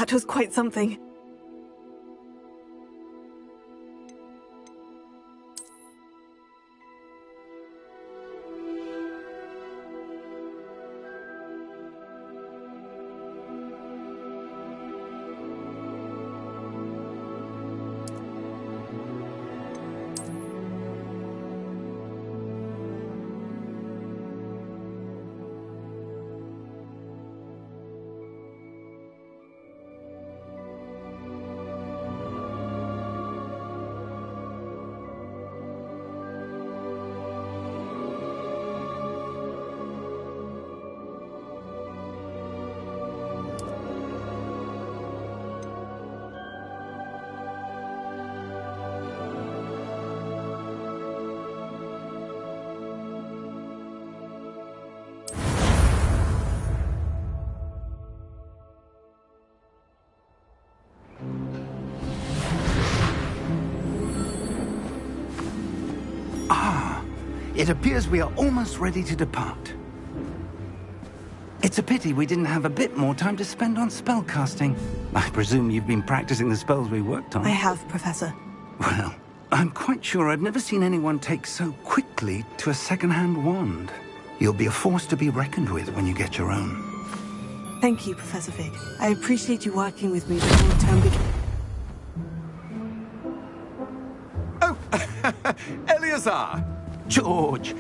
That was quite something. It appears we are almost ready to depart. It's a pity we didn't have a bit more time to spend on spellcasting. I presume you've been practicing the spells we worked on. I have, Professor. Well, I'm quite sure I've never seen anyone take so quickly to a second-hand wand. You'll be a force to be reckoned with when you get your own. Thank you, Professor Fig. I appreciate you working with me before the term begins. Oh, Eleazar! George!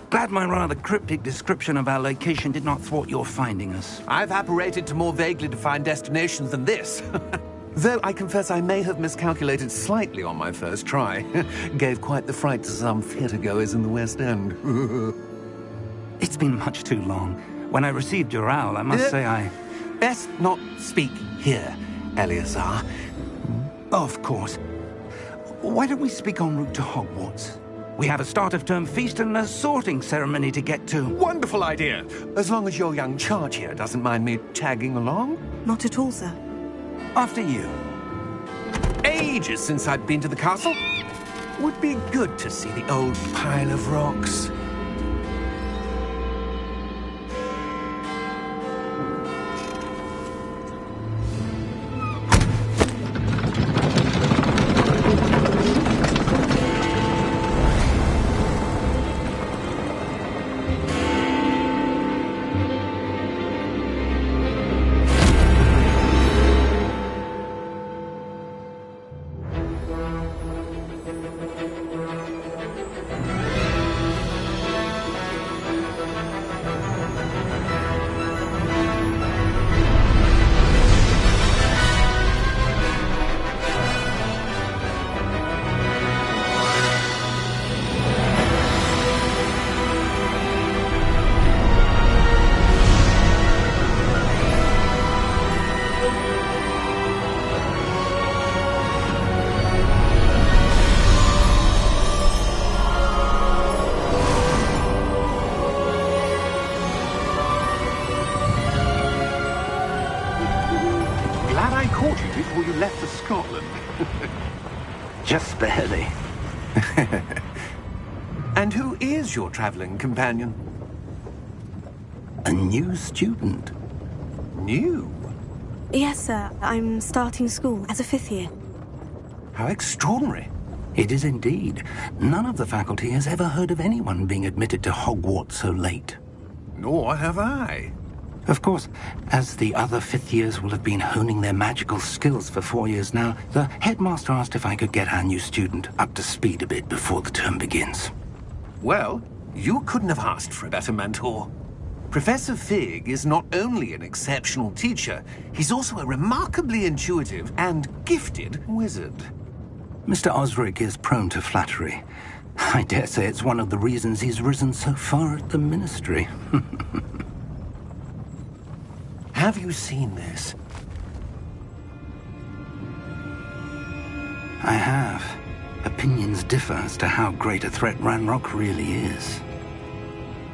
Glad my rather cryptic description of our location did not thwart your finding us. I've apparated to more vaguely defined destinations than this. Though I confess I may have miscalculated slightly on my first try. Gave quite the fright to some theatre-goers in the West End. It's been much too long. When I received your owl, I must say I... Best not speak here, Eleazar. Of course. Why don't we speak en route to Hogwarts? We have a start-of-term feast and a sorting ceremony to get to. Wonderful idea! As long as your young charge here doesn't mind me tagging along. Not at all, sir. After you. Ages since I'd been to the castle. Would be good to see the old pile of rocks. Just barely. And who is your traveling companion? A new student. New? Yes, sir. I'm starting school as a 5th year. How extraordinary. It is indeed. None of the faculty has ever heard of anyone being admitted to Hogwarts so late. Nor have I. Of course, as the other 5th years will have been honing their magical skills for 4 years now, the headmaster asked if I could get our new student up to speed a bit before the term begins. Well, you couldn't have asked for a better mentor. Professor Fig is not only an exceptional teacher, he's also a remarkably intuitive and gifted wizard. Mr. Osric is prone to flattery. I dare say it's one of the reasons he's risen so far at the ministry. Have you seen this? I have. Opinions differ as to how great a threat Ranrok really is.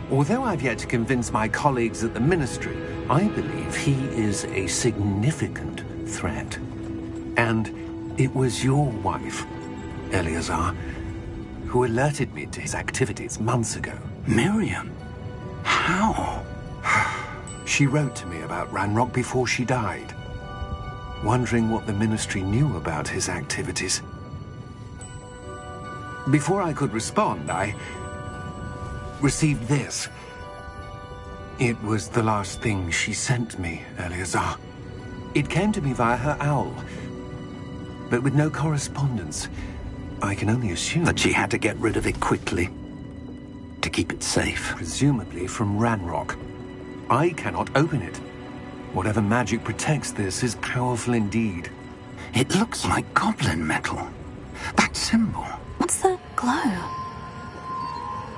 Although I've yet to convince my colleagues at the Ministry, I believe he is a significant threat. And it was your wife, Eleazar, who alerted me to his activities months ago. Miriam? How? She wrote to me about Ranrok before she died. wondering what the Ministry knew about his activities. Before I could respond, I received this. It was the last thing she sent me, Eleazar. It came to me via her owl, but with no correspondence. I can only assume that she had to get rid of it quickly to keep it safe. Presumably from Ranrok. I cannot open it. Whatever magic protects this is powerful indeed. It looks like goblin metal. That symbol. What's that glow?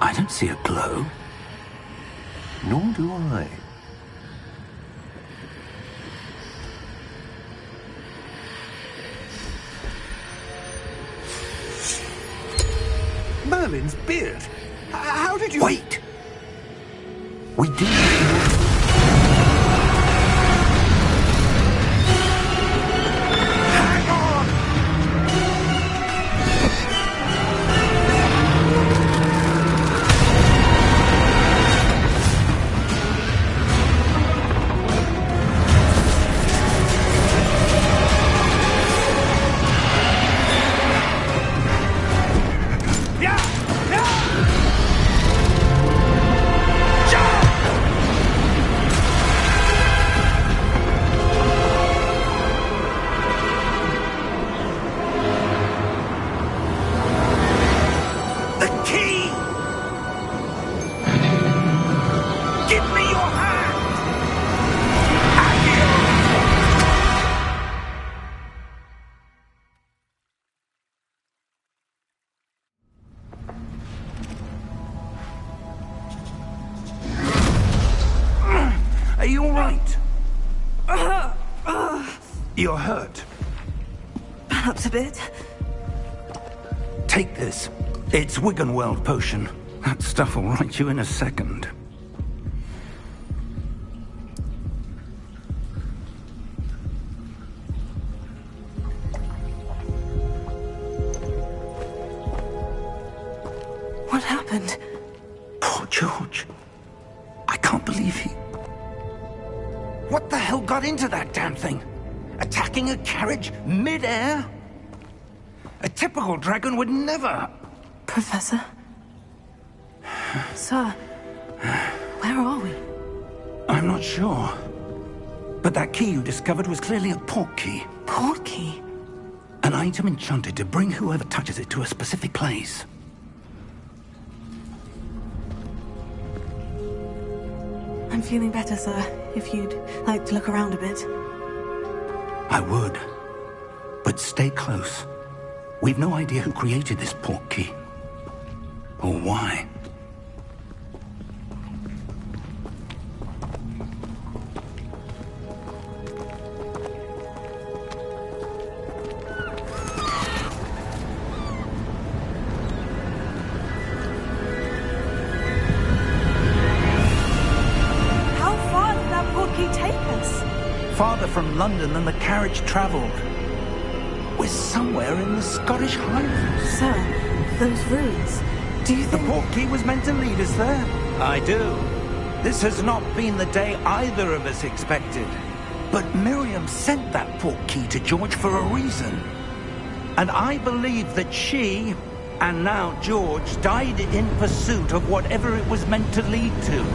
I don't see a glow. Nor do I. Merlin's beard. How did you... Wait! We do... You're hurt. Perhaps a bit. Take this. It's Wiggenweld potion. That stuff will right you in a second. What happened? Poor George. I can't believe he... What the hell got into that damn thing? Attacking a carriage mid-air? A typical dragon would never... Professor? Sir, where are we? I'm not sure. But that key you discovered was clearly a port key. Port key? An item enchanted to bring whoever touches it to a specific place. I'm feeling better, sir. If you'd like to look around a bit. I would. But stay close. We've no idea who created this port key. Or why. How far did that port key take us? Farther from London than the carriage travelled. We're somewhere in the Scottish Highlands. Sir, those ruins. Do you think... The port key was meant to lead us there? I do. This has not been the day either of us expected. But Miriam sent that port key to George for a reason. And I believe that she, and now George, died in pursuit of whatever it was meant to lead to.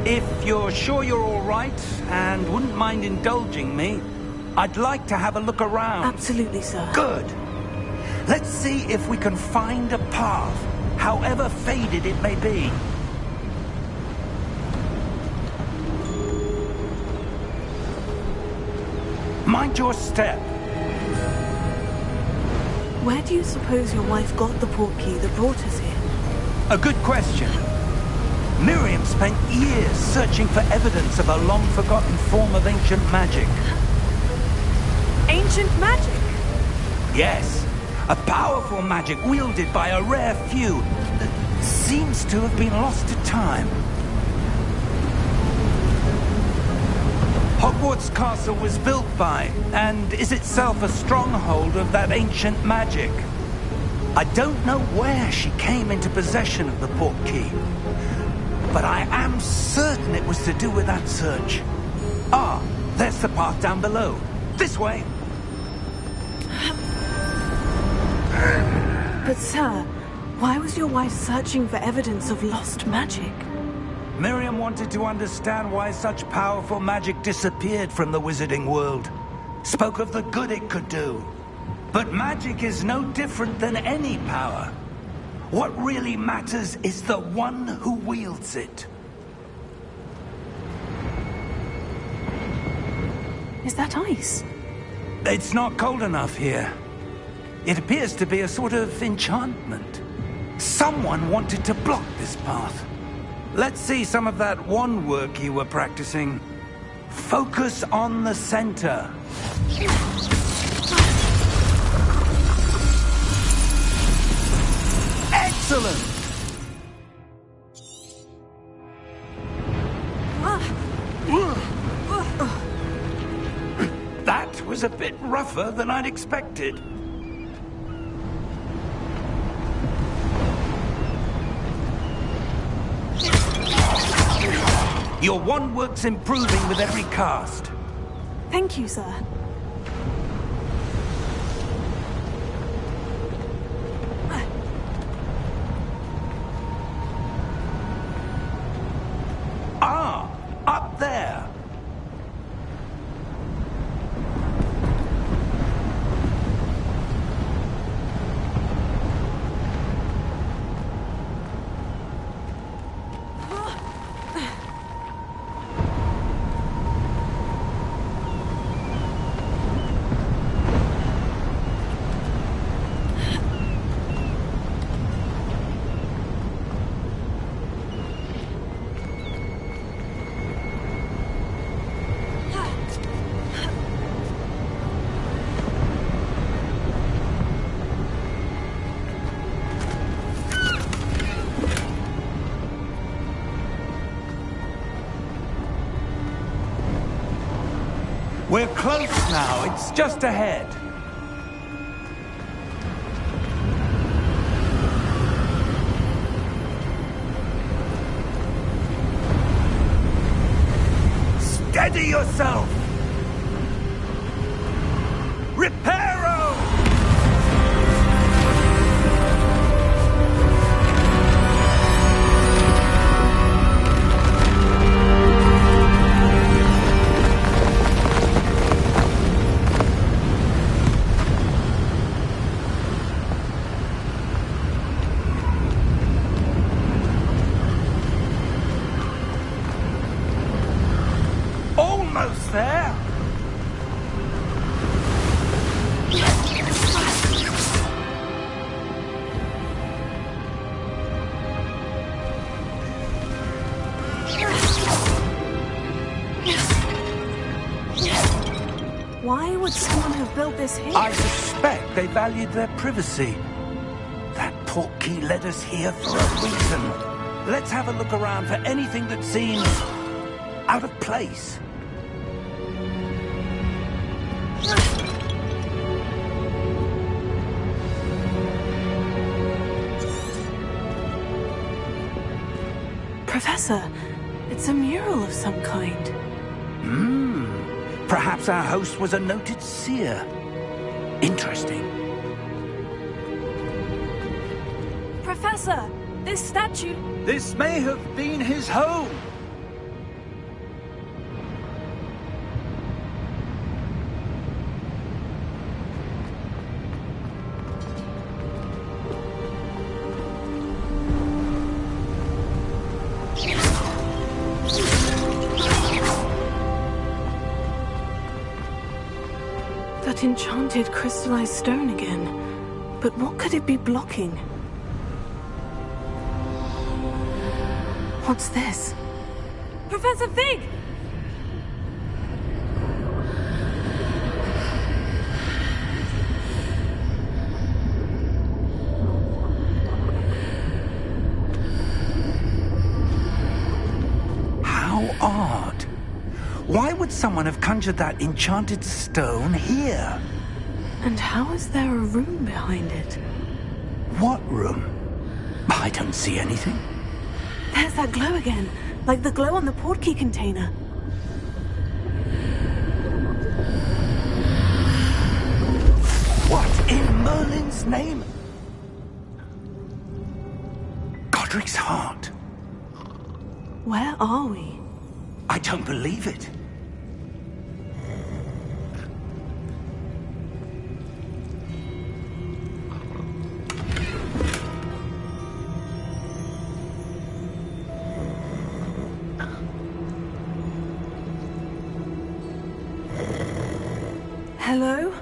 If you're sure you're all right, and wouldn't mind indulging me, I'd like to have a look around. Absolutely, sir. Good. Let's see if we can find a path, however faded it may be. Mind your step. Where do you suppose your wife got the port key that brought us here? A good question. Miriam spent years searching for evidence of a long-forgotten form of ancient magic. Ancient magic? Yes, a powerful magic wielded by a rare few that seems to have been lost to time. Hogwarts Castle was built by, and is itself a stronghold of that ancient magic. I don't know where she came into possession of the port key, but I am certain it was to do with that search. Ah, there's the path down below. This way! But sir, why was your wife searching for evidence of lost magic? Miriam wanted to understand why such powerful magic disappeared from the wizarding world. Spoke of the good it could do. But magic is no different than any power. What really matters is the one who wields it. Is that ice? It's not cold enough here. It appears to be a sort of enchantment. Someone wanted to block this path. Let's see some of that wand work you were practicing. Focus on the center. Excellent! That was a bit rougher than I'd expected. Your wand work's improving with every cast. Thank you, sir. Ah, up there. We're close now. It's just ahead. Steady yourself! Reparo! Almost there! Why would someone have built this here? I suspect they valued their privacy. That portkey led us here for a reason. Let's have a look around for anything that seems out of place. Professor, it's a mural of some kind. Perhaps our host was a noted seer. Interesting. Professor, this statue... This may have been his home. That enchanted crystallized stone again. But what could it be blocking? What's this? Professor Fig! How odd. Why would someone have conjured that enchanted stone here? And how is there a room behind it? What room? I don't see anything. There's that glow again, like the glow on the portkey container. Merlin's name? Godric's heart. Where are we? I don't believe it. Hello?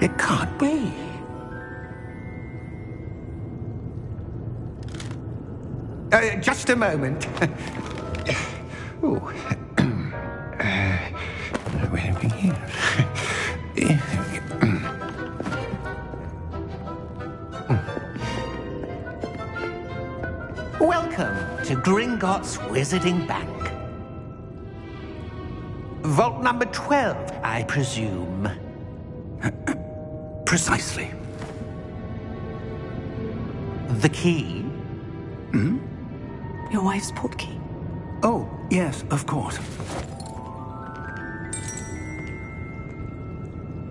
It can't be. Just a moment. Oh. Where are we here? Welcome to Gringott's Wizarding Bank. Vault number 12, I presume. Precisely. The key? Your wife's portkey. Oh, yes, of course.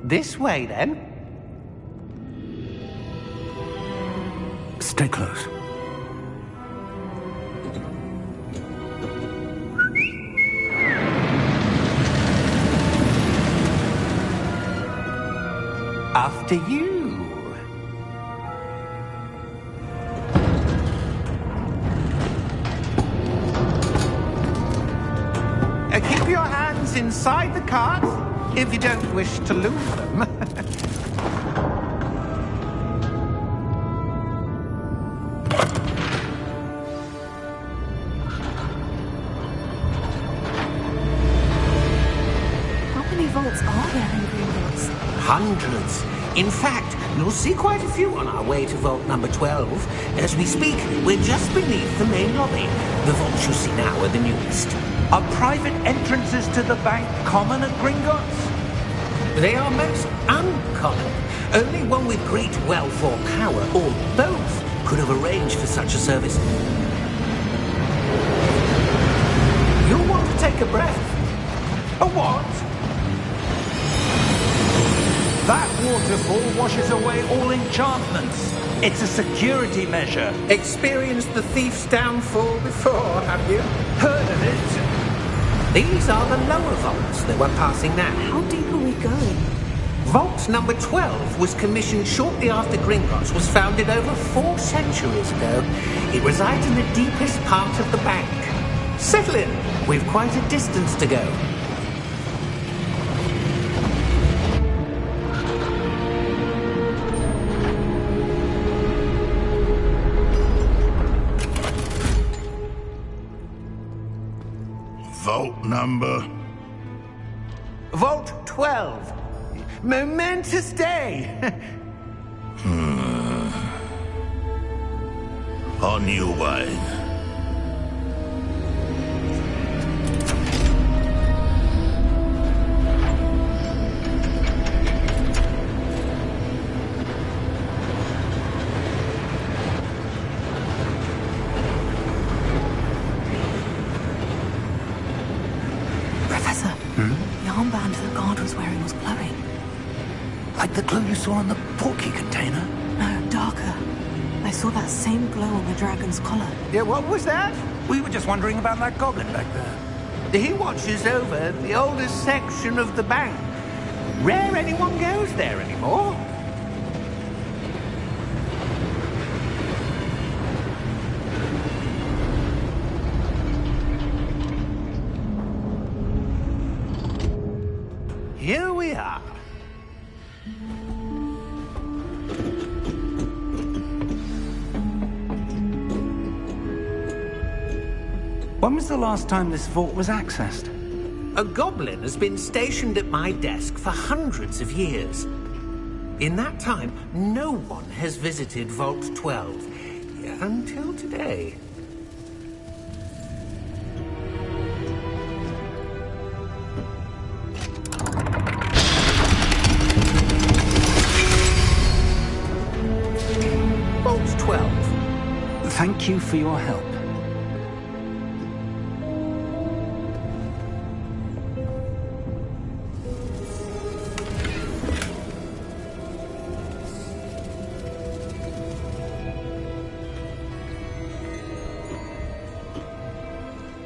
This way, then. Stay close. After you. Keep your hands inside the cart if you don't wish to lose them. How many vaults are there in Gringotts? Hundreds. In fact, you'll see quite a few on our way to vault number 12. As we speak, we're just beneath the main lobby. The vaults you see now are the newest. Are private entrances to the bank common at Gringotts? They are most uncommon. Only one with great wealth or power, or both, could have arranged for such a service. You'll want to take a breath. A what? That waterfall washes away all enchantments. It's a security measure. Experienced the thief's downfall before, have you? Heard of it? These are the lower vaults that we're passing now. How deep are we going? Vault number 12 was commissioned shortly after Gringotts was founded over 4 centuries ago. It resides in the deepest part of the bank. Settle in. We've quite a distance to go. Vault number? Vault 12. Momentous day. On your way. Professor, the armband the guard was wearing was glowing. Like the glow you saw on the portkey container? No, darker. I saw that same glow on the dragon's collar. Yeah, what was that? We were just wondering about that goblin back there. He watches over the oldest section of the bank. Rare anyone goes there anymore. Here we are. When was the last time this vault was accessed? A goblin has been stationed at my desk for hundreds of years. In that time, no one has visited Vault 12 until today. Thank you for your help.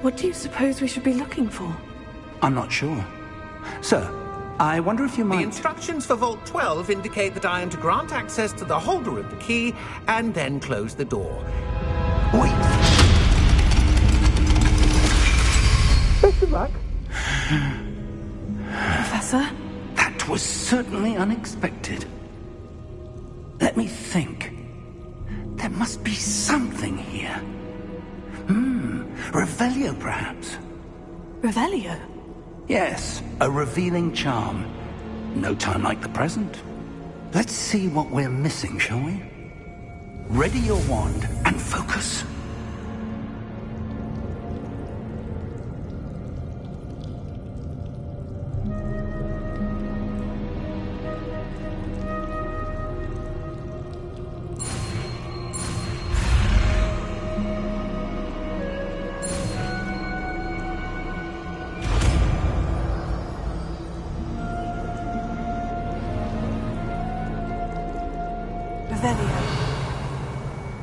What do you suppose we should be looking for? I'm not sure. Sir, I wonder if you might... The instructions for Vault 12 indicate that I am to grant access to the holder of the key and then close the door. Wait! Best of luck. Professor? That was certainly unexpected. Let me think. There must be something here. Revelio, perhaps? Revelio? Yes, a revealing charm. No time like the present. Let's see what we're missing, shall we? Ready your wand and focus.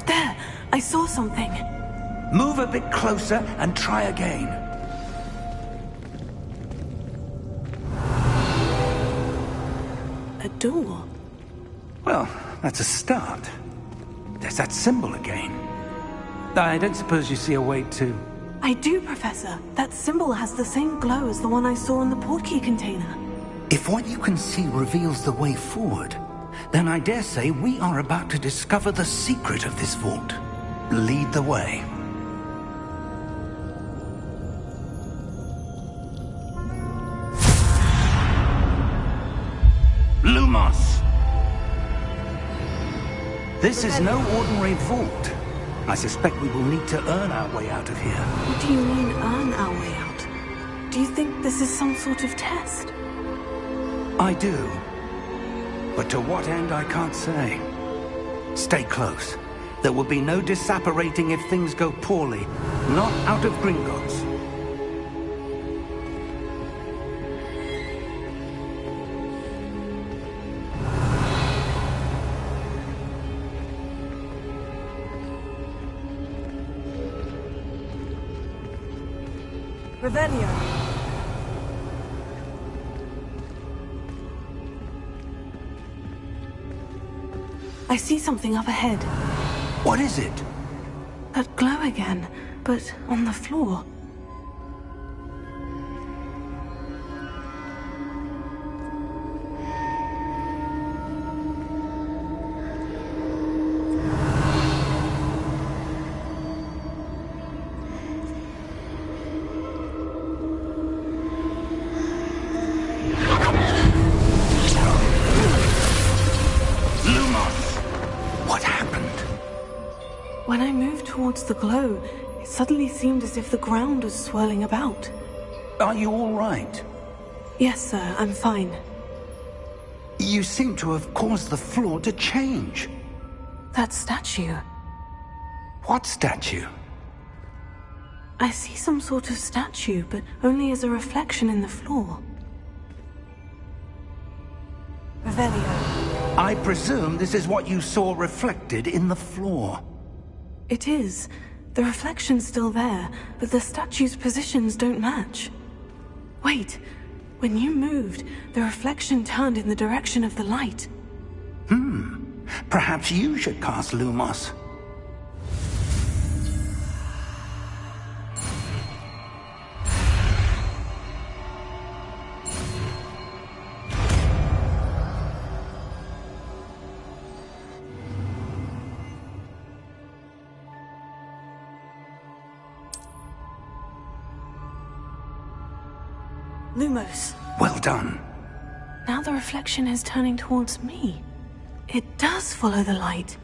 There! I saw something. Move a bit closer and try again. A door. Well, that's a start. There's that symbol again. I don't suppose you see a way to... I do, Professor. That symbol has the same glow as the one I saw in the portkey container. If what you can see reveals the way forward, then I dare say we are about to discover the secret of this vault. Lead the way. Lumos! This is no ordinary vault. I suspect we will need to earn our way out of here. What do you mean, earn our way out? Do you think this is some sort of test? I do. But to what end, I can't say. Stay close. There will be no disapparating if things go poorly. Not out of Gringott's. Revelio. I see something up ahead. What is it? That glow again, but on the floor. When I moved towards the glow, it suddenly seemed as if the ground was swirling about. Are you all right? Yes, sir, I'm fine. You seem to have caused the floor to change. That statue. What statue? I see some sort of statue, but only as a reflection in the floor. Revelio. I presume this is what you saw reflected in the floor. It is. The reflection's still there, but the statue's positions don't match. Wait. When you moved, the reflection turned in the direction of the light. Perhaps you should cast Lumos. Lumos. Well done. Now the reflection is turning towards me. It does follow the light.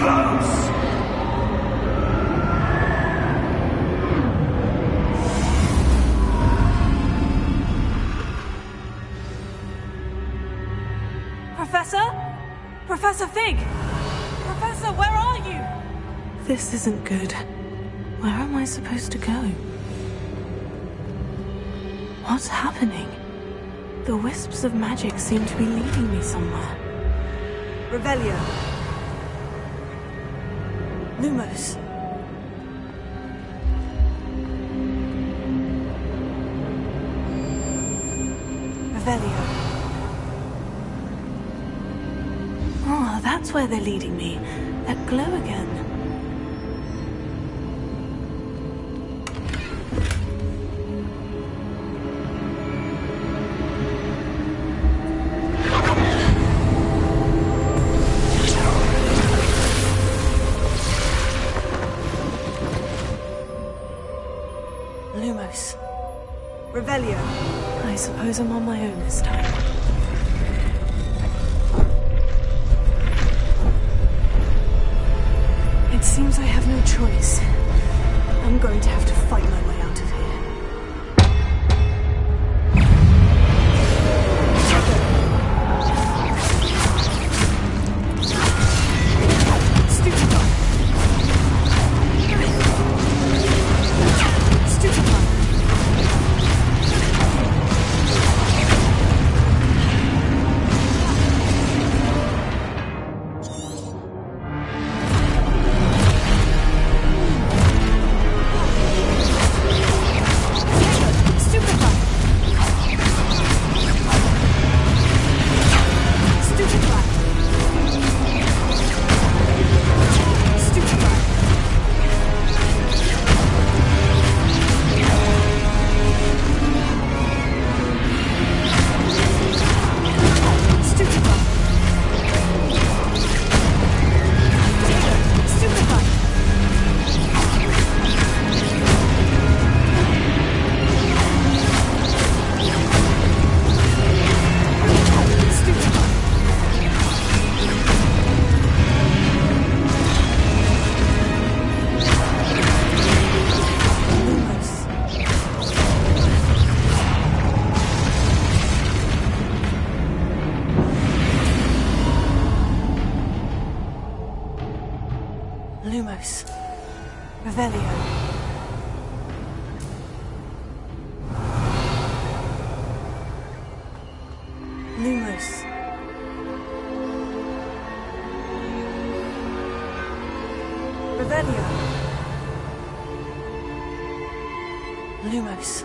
close! Professor? Professor Fig! Professor, where are you? This isn't good. Where am I supposed to go? What's happening? The wisps of magic seem to be leading me somewhere. Revelio. Lumos. Revelio. Oh, that's where they're leading me. That glow again. Lumos. Revelio. I suppose I'm on my own this time. It seems I have no choice. I'm going to have to fight my way out of here. Lumos. Revelio. Lumos. Revelio. Lumos.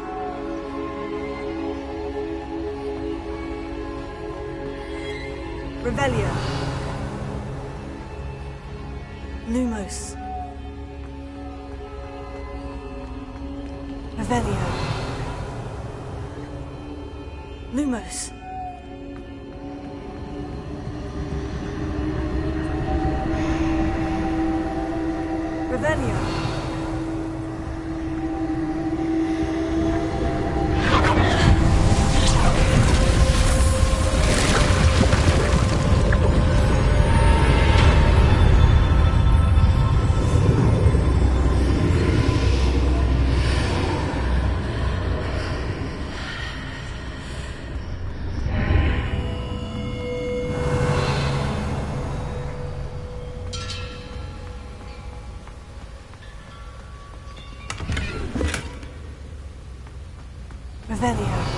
Revelio. Lumos. Revelio. Lumos. Revelio. Revelio.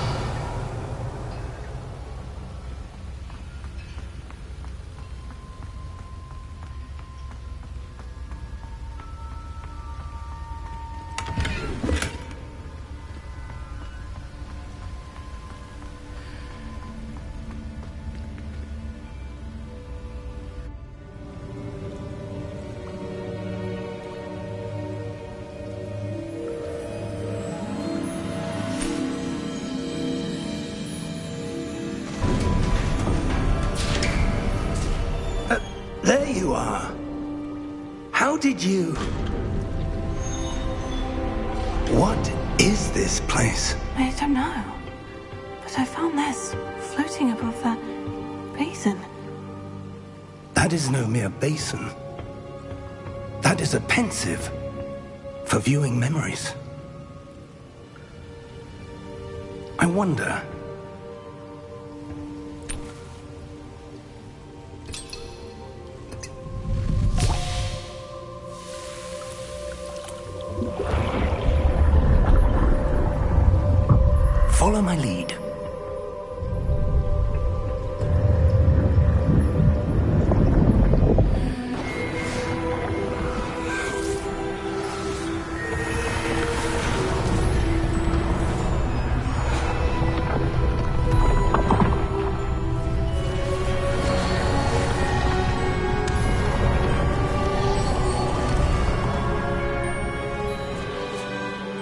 There you are. How did you... What is this place? I don't know. But I found this floating above that basin. That is no mere basin. That is a pensive for viewing memories. I wonder... Follow my lead.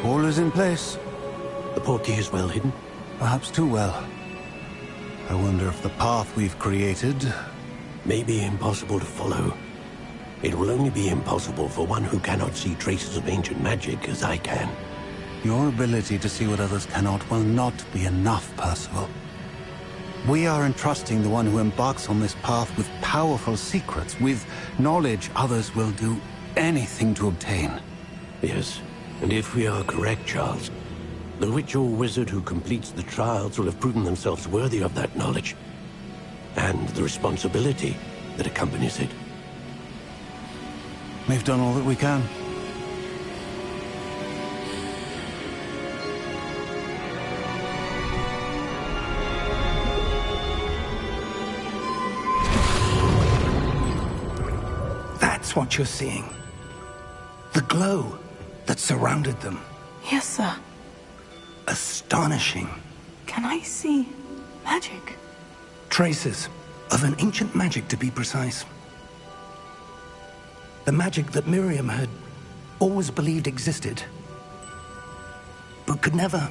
All is in place. The portkey is well hidden? Perhaps too well. I wonder if the path we've created... may be impossible to follow. It will only be impossible for one who cannot see traces of ancient magic as I can. Your ability to see what others cannot will not be enough, Percival. We are entrusting the one who embarks on this path with powerful secrets, with knowledge others will do anything to obtain. Yes, and if we are correct, Charles, the witch or wizard who completes the trials will have proven themselves worthy of that knowledge, and the responsibility that accompanies it. We've done all that we can. That's what you're seeing. The glow that surrounded them. Yes, sir. Astonishing. Can I see magic? Traces of an ancient magic, to be precise. The magic that Miriam had always believed existed, but could never.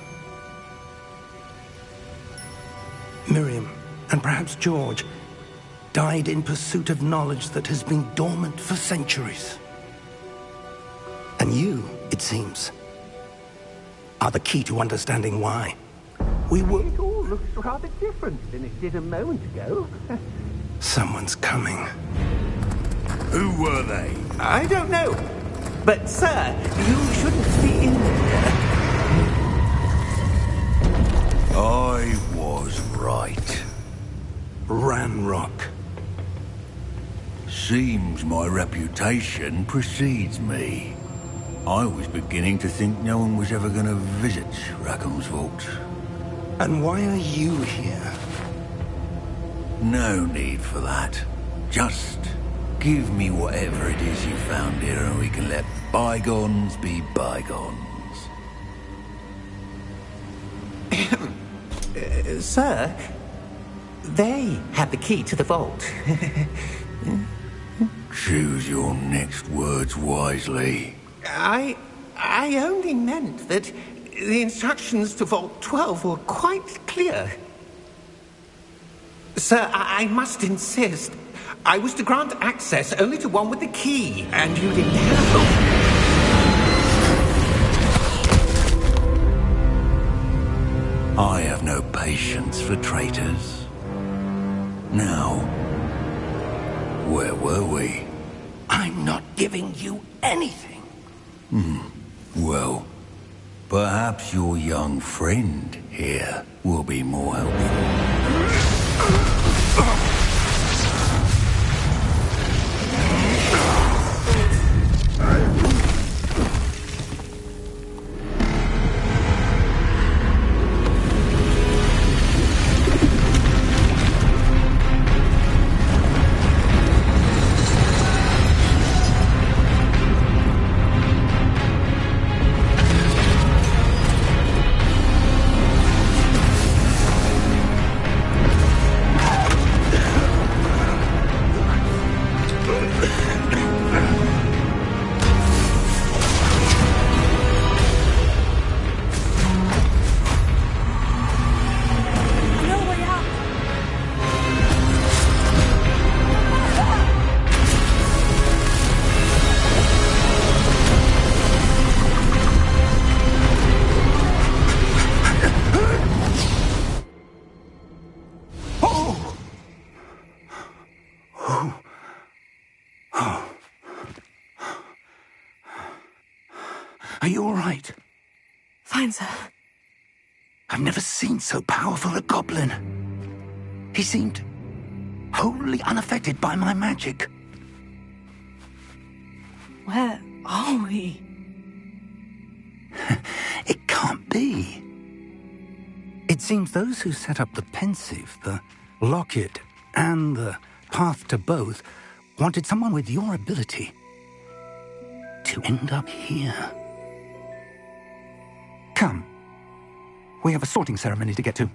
Miriam, and perhaps George, died in pursuit of knowledge that has been dormant for centuries. And you, it seems, are the key to understanding why. We will... It all looks rather different than it did a moment ago. Someone's coming. Who were they? I don't know. But, sir, you shouldn't be in there. I was right. Ranrok. Seems my reputation precedes me. I was beginning to think no one was ever going to visit Rackham's vault. And why are you here? No need for that. Just give me whatever it is you found here and we can let bygones be bygones. Sir, they had the key to the vault. Choose your next words wisely. I only meant that the instructions to Vault 12 were quite clear. Sir, I must insist. I was to grant access only to one with the key, and you didn't have. I have no patience for traitors. Now, where were we? I'm not giving you anything. Well, perhaps your young friend here will be more helpful. Are you all right? Fine, sir. I've never seen so powerful a goblin. He seemed wholly unaffected by my magic. Where are we? It can't be. It seems those who set up the pensive, the locket, and the path to both wanted someone with your ability to end up here. Come. We have a sorting ceremony to get to.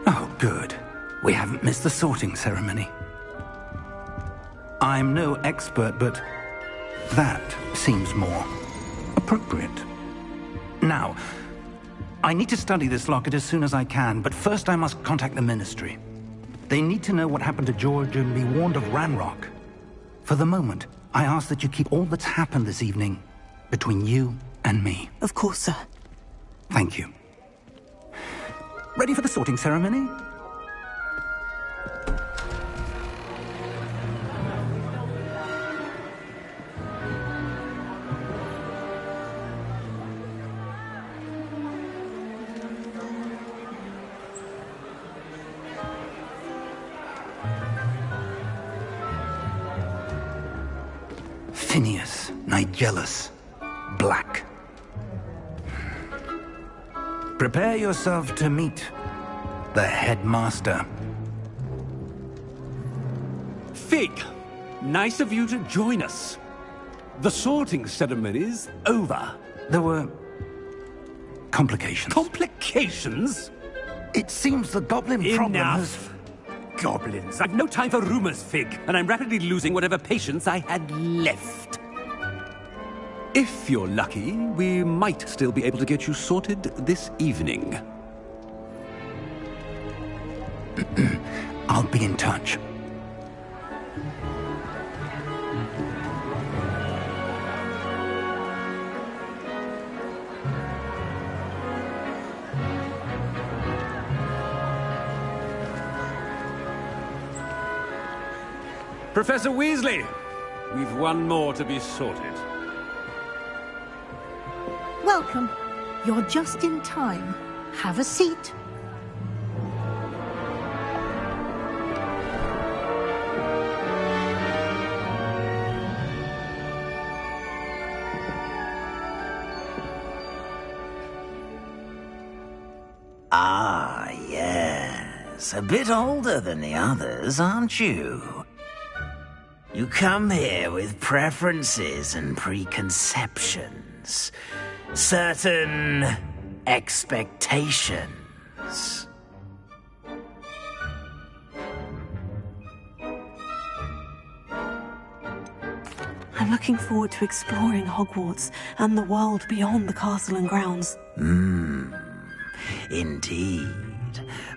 Oh, good. We haven't missed the sorting ceremony. I'm no expert, but that seems more appropriate. Now, I need to study this locket as soon as I can, but first I must contact the Ministry. They need to know what happened to George and be warned of Ranrok. For the moment, I ask that you keep all that's happened this evening between you and me. Of course, sir. Thank you. Ready for the sorting ceremony? Phineas, Nigellus, Black. Prepare yourself to meet the Headmaster. Fig, nice of you to join us. The sorting ceremony's over. There were complications. Complications? It seems the goblin problem has... Enough! Goblins. I've no time for rumors, Fig, and I'm rapidly losing whatever patience I had left. If you're lucky, we might still be able to get you sorted this evening. I'll be in touch. Professor Weasley, we've one more to be sorted. Welcome. You're just in time. Have a seat. Ah, yes. A bit older than the others, aren't you? You come here with preferences and preconceptions. Certain expectations. I'm looking forward to exploring Hogwarts and the world beyond the castle and grounds. Indeed.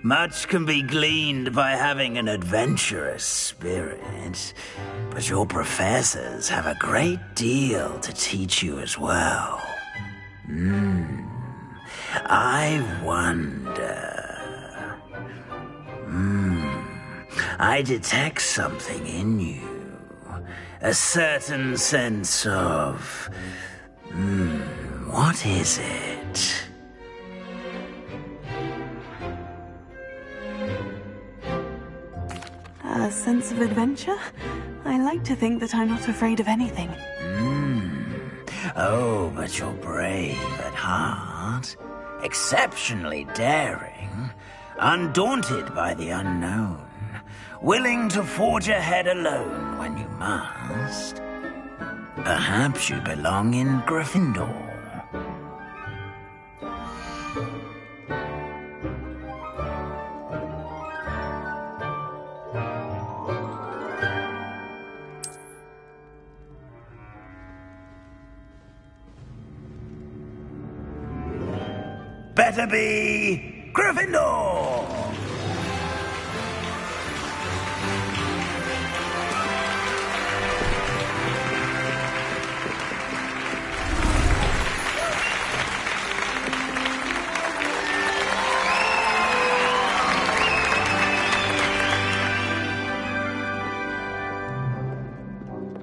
Much can be gleaned by having an adventurous spirit, but your professors have a great deal to teach you as well. I wonder... I detect something in you. A certain sense of... what is it? it. A sense of adventure? I like to think that I'm not afraid of anything. Oh, but you're brave at heart. Exceptionally daring. Undaunted by the unknown. Willing to forge ahead alone when you must. Perhaps you belong in Gryffindor. Better be Gryffindor!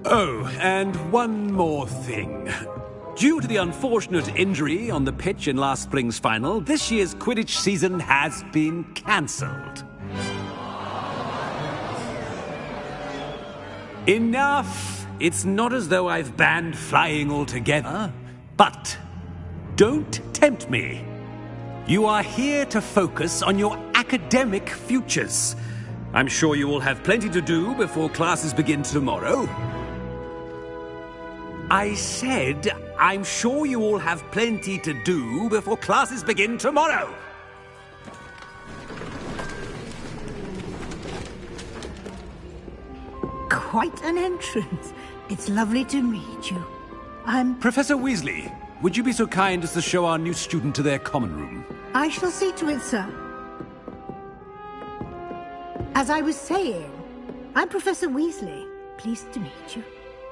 Oh, and one more thing. Due to the unfortunate injury on the pitch in last spring's final, this year's Quidditch season has been cancelled. Enough! It's not as though I've banned flying altogether, but don't tempt me. You are here to focus on your academic futures. I'm sure you will have plenty to do before classes begin tomorrow. I said, I'm sure you all have plenty to do before classes begin tomorrow. Quite an entrance. It's lovely to meet you. I'm... Professor Weasley, would you be so kind as to show our new student to their common room? I shall see to it, sir. As I was saying, I'm Professor Weasley. Pleased to meet you.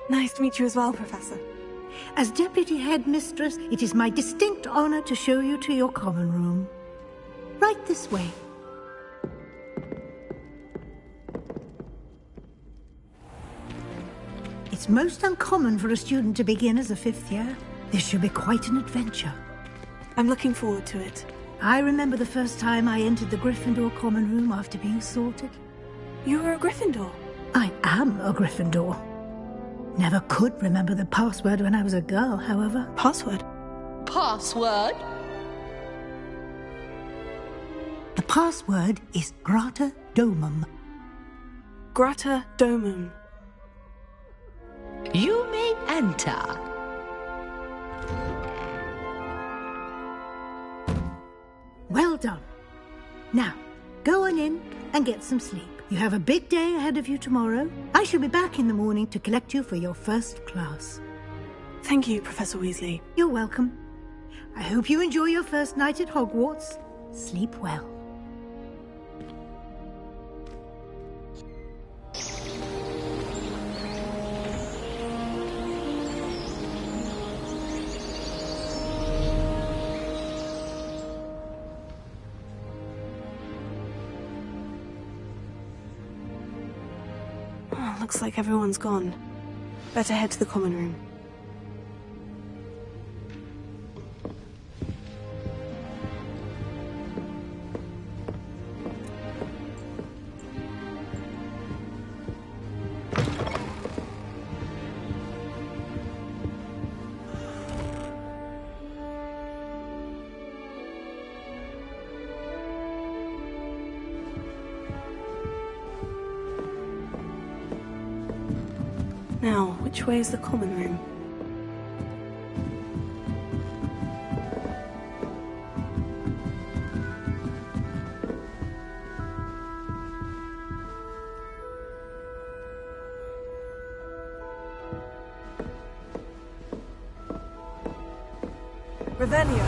Nice to meet you as well, Professor. As Deputy Headmistress, it is my distinct honor to show you to your common room. Right this way. It's most uncommon for a student to begin as a fifth year. This should be quite an adventure. I'm looking forward to it. I remember the first time I entered the Gryffindor common room after being sorted. You were a Gryffindor? I am a Gryffindor. Never could remember the password when I was a girl, however. Password? Password? The password is Grata Domum. Grata Domum. You may enter. Well done. Now, go on in and get some sleep. You have a big day ahead of you tomorrow. I shall be back in the morning to collect you for your first class. Thank you, Professor Weasley. You're welcome. I hope you enjoy your first night at Hogwarts. Sleep well. Oh, looks like everyone's gone. Better head to the common room. Now, which way is the common room? Revelio.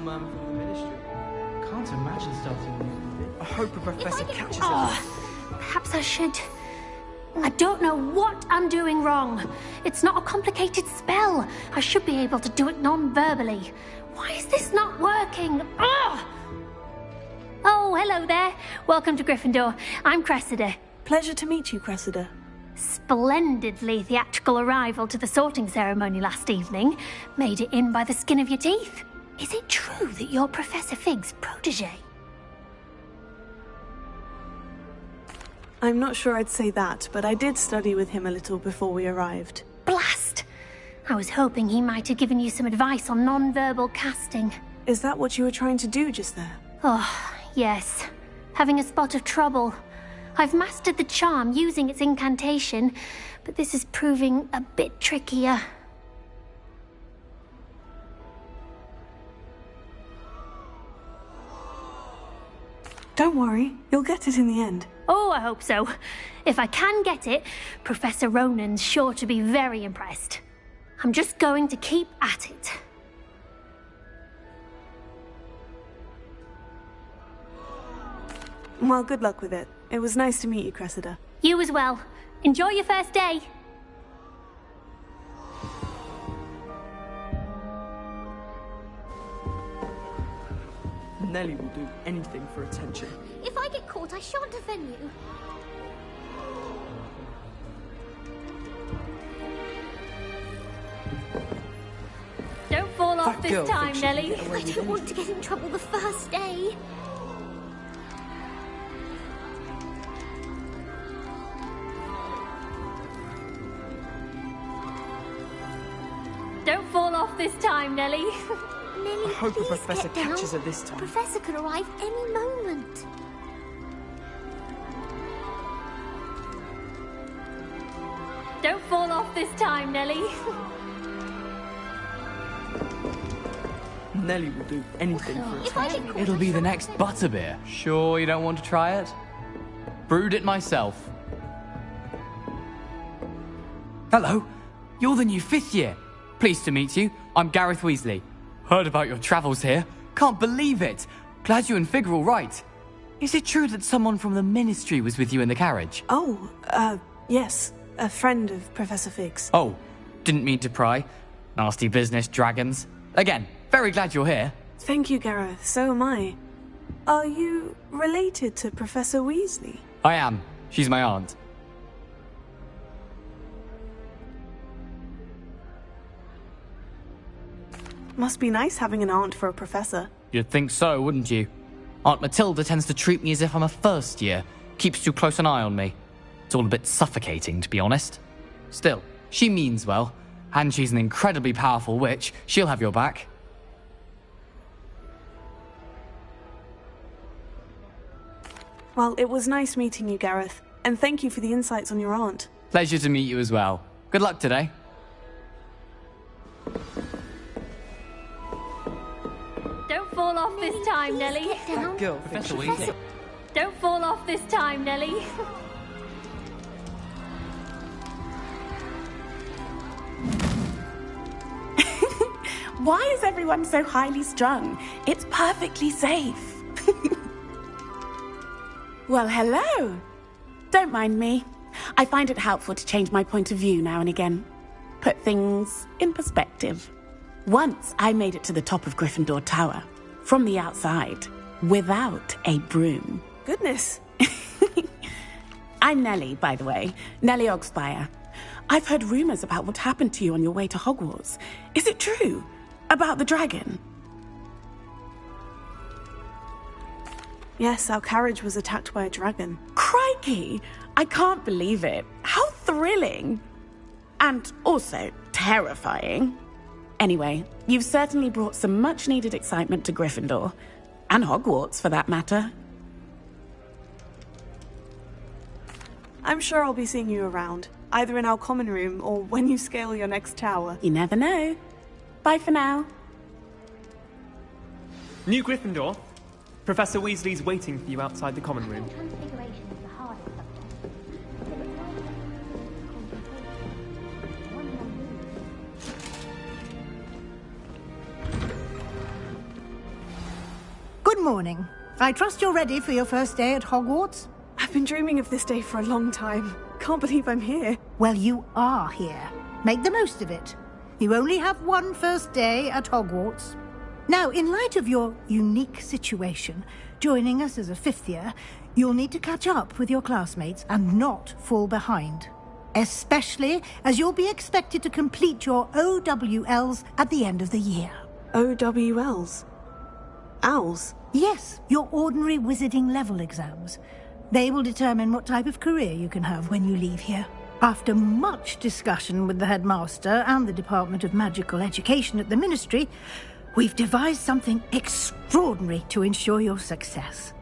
normal man from the ministry. Can't imagine starting a new bit. I hope a professor catches it. Perhaps I should... I don't know what I'm doing wrong. It's not a complicated spell. I should be able to do it non-verbally. Why is this not working? Ugh! Oh, hello there. Welcome to Gryffindor. I'm Cressida. Pleasure to meet you, Cressida. Splendidly theatrical arrival to the sorting ceremony last evening. Made it in by the skin of your teeth. Is it true that you're Professor Fig's protege? I'm not sure I'd say that, but I did study with him a little before we arrived. Blast! I was hoping he might have given you some advice on non-verbal casting. Is that what you were trying to do just there? Oh, yes. Having a spot of trouble. I've mastered the charm using its incantation, but this is proving a bit trickier. Don't worry, you'll get it in the end. Oh, I hope so. If I can get it, Professor Ronen's sure to be very impressed. I'm just going to keep at it. Well, good luck with it. It was nice to meet you, Cressida. You as well. Enjoy your first day. Nellie will do anything for attention. If I get caught, I shan't offend you. Don't fall off this time, Nellie. I don't want to get in trouble the first day. Don't fall off this time, Nellie. Nellie, I hope the professor catches her this time. The professor could arrive any moment. Don't fall off this time, Nellie. Nellie will do anything for attention. It'll be the next butterbeer. Sure you don't want to try it? Brewed it myself. Hello, you're the new 5th year. Pleased to meet you. I'm Gareth Weasley. Heard about your travels here. Can't believe it. Glad you and Fig are all right. Is it true that someone from the Ministry was with you in the carriage? Oh, yes. A friend of Professor Fig's. Oh, didn't mean to pry. Nasty business, dragons. Again, very glad you're here. Thank you, Gareth. So am I. Are you related to Professor Weasley? I am. She's my aunt. Must be nice having an aunt for a professor. You'd think so, wouldn't you? Aunt Matilda tends to treat me as if I'm a first year. Keeps too close an eye on me. It's all a bit suffocating, to be honest. Still, she means well. And she's an incredibly powerful witch. She'll have your back. Well, it was nice meeting you, Gareth. And thank you for the insights on your aunt. Pleasure to meet you as well. Good luck today. Don't fall off this time, Nellie. Get down. Girl, Professor Weasley. Don't fall off this time, Nellie. Why is everyone so highly strung? It's perfectly safe. Well, hello. Don't mind me. I find it helpful to change my point of view now and again. Put things in perspective. Once I made it to the top of Gryffindor Tower, from the outside, without a broom. Goodness. I'm Nellie, by the way. Nellie Ogspire. I've heard rumors about what happened to you on your way to Hogwarts. Is it true? About the dragon? Yes, our carriage was attacked by a dragon. Crikey! I can't believe it. How thrilling! And also terrifying. Anyway, you've certainly brought some much-needed excitement to Gryffindor. And Hogwarts, for that matter. I'm sure I'll be seeing you around, either in our common room or when you scale your next tower. You never know. Bye for now. New Gryffindor. Professor Weasley's waiting for you outside the common room. Good morning. I trust you're ready for your first day at Hogwarts? I've been dreaming of this day for a long time. Can't believe I'm here. Well, you are here. Make the most of it. You only have one first day at Hogwarts. Now, in light of your unique situation, joining us as a fifth year, you'll need to catch up with your classmates and not fall behind. Especially as you'll be expected to complete your OWLs at the end of the year. OWLs? Owls? Yes, your ordinary wizarding level exams. They will determine what type of career you can have when you leave here. After much discussion with the Headmaster and the Department of Magical Education at the Ministry, we've devised something extraordinary to ensure your success.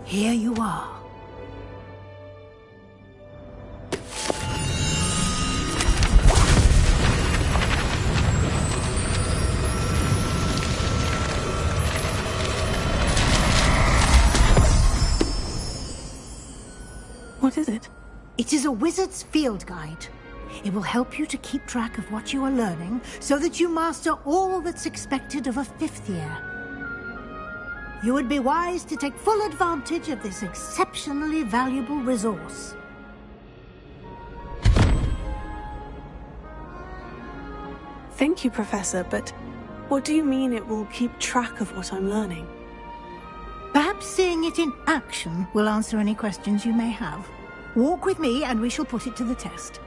Here you are. What is it? It is a wizard's field guide. It will help you to keep track of what you are learning so that you master all that's expected of a fifth year. You would be wise to take full advantage of this exceptionally valuable resource. Thank you, Professor, but what do you mean it will keep track of what I'm learning? Perhaps seeing it in action will answer any questions you may have. Walk with me and we shall put it to the test.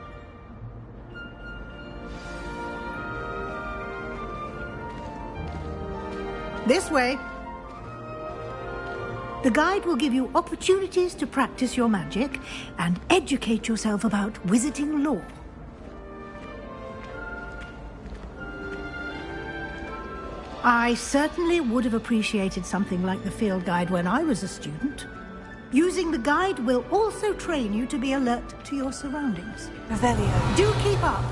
This way. The guide will give you opportunities to practice your magic and educate yourself about wizarding lore. I certainly would have appreciated something like the field guide when I was a student. Using the guide will also train you to be alert to your surroundings. Revelio. Do keep up.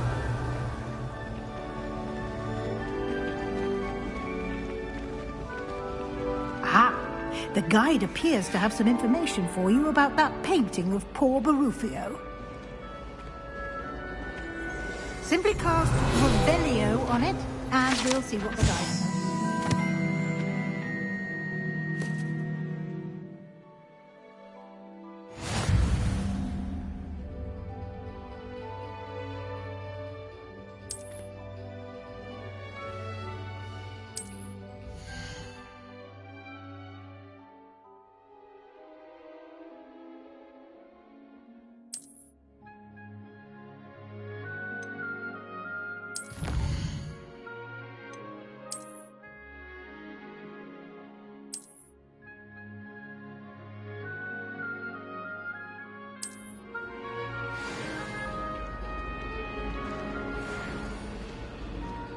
The guide appears to have some information for you about that painting of poor Barufio. Simply cast Revelio on it, and we'll see what the guide says.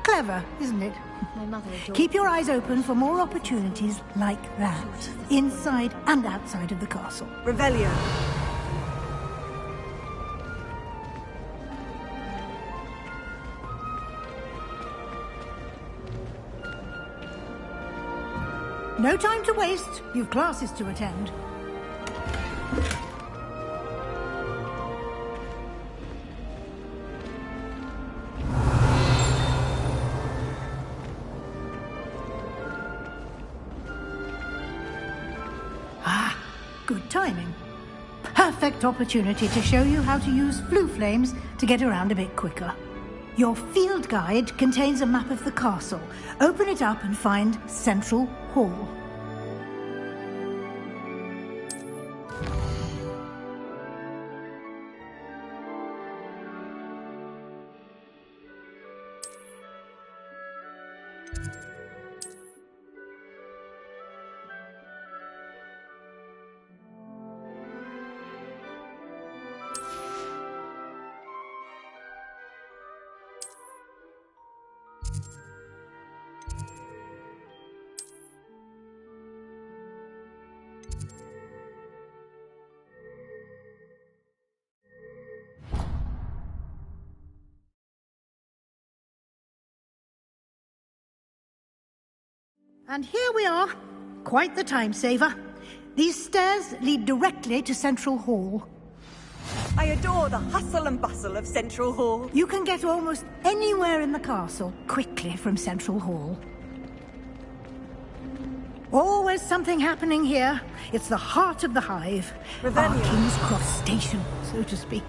Clever, isn't it? My mother adored Keep your eyes open for more opportunities like that, inside and outside of the castle. Revelio. No time to waste. You've classes to attend. Good timing. Perfect opportunity to show you how to use flue flames to get around a bit quicker. Your field guide contains a map of the castle. Open it up and find Central Hall. And here we are. Quite the time saver. These stairs lead directly to Central Hall. I adore the hustle and bustle of Central Hall. You can get almost anywhere in the castle quickly from Central Hall. Always something happening here. It's the heart of the hive. Our King's Cross station, so to speak.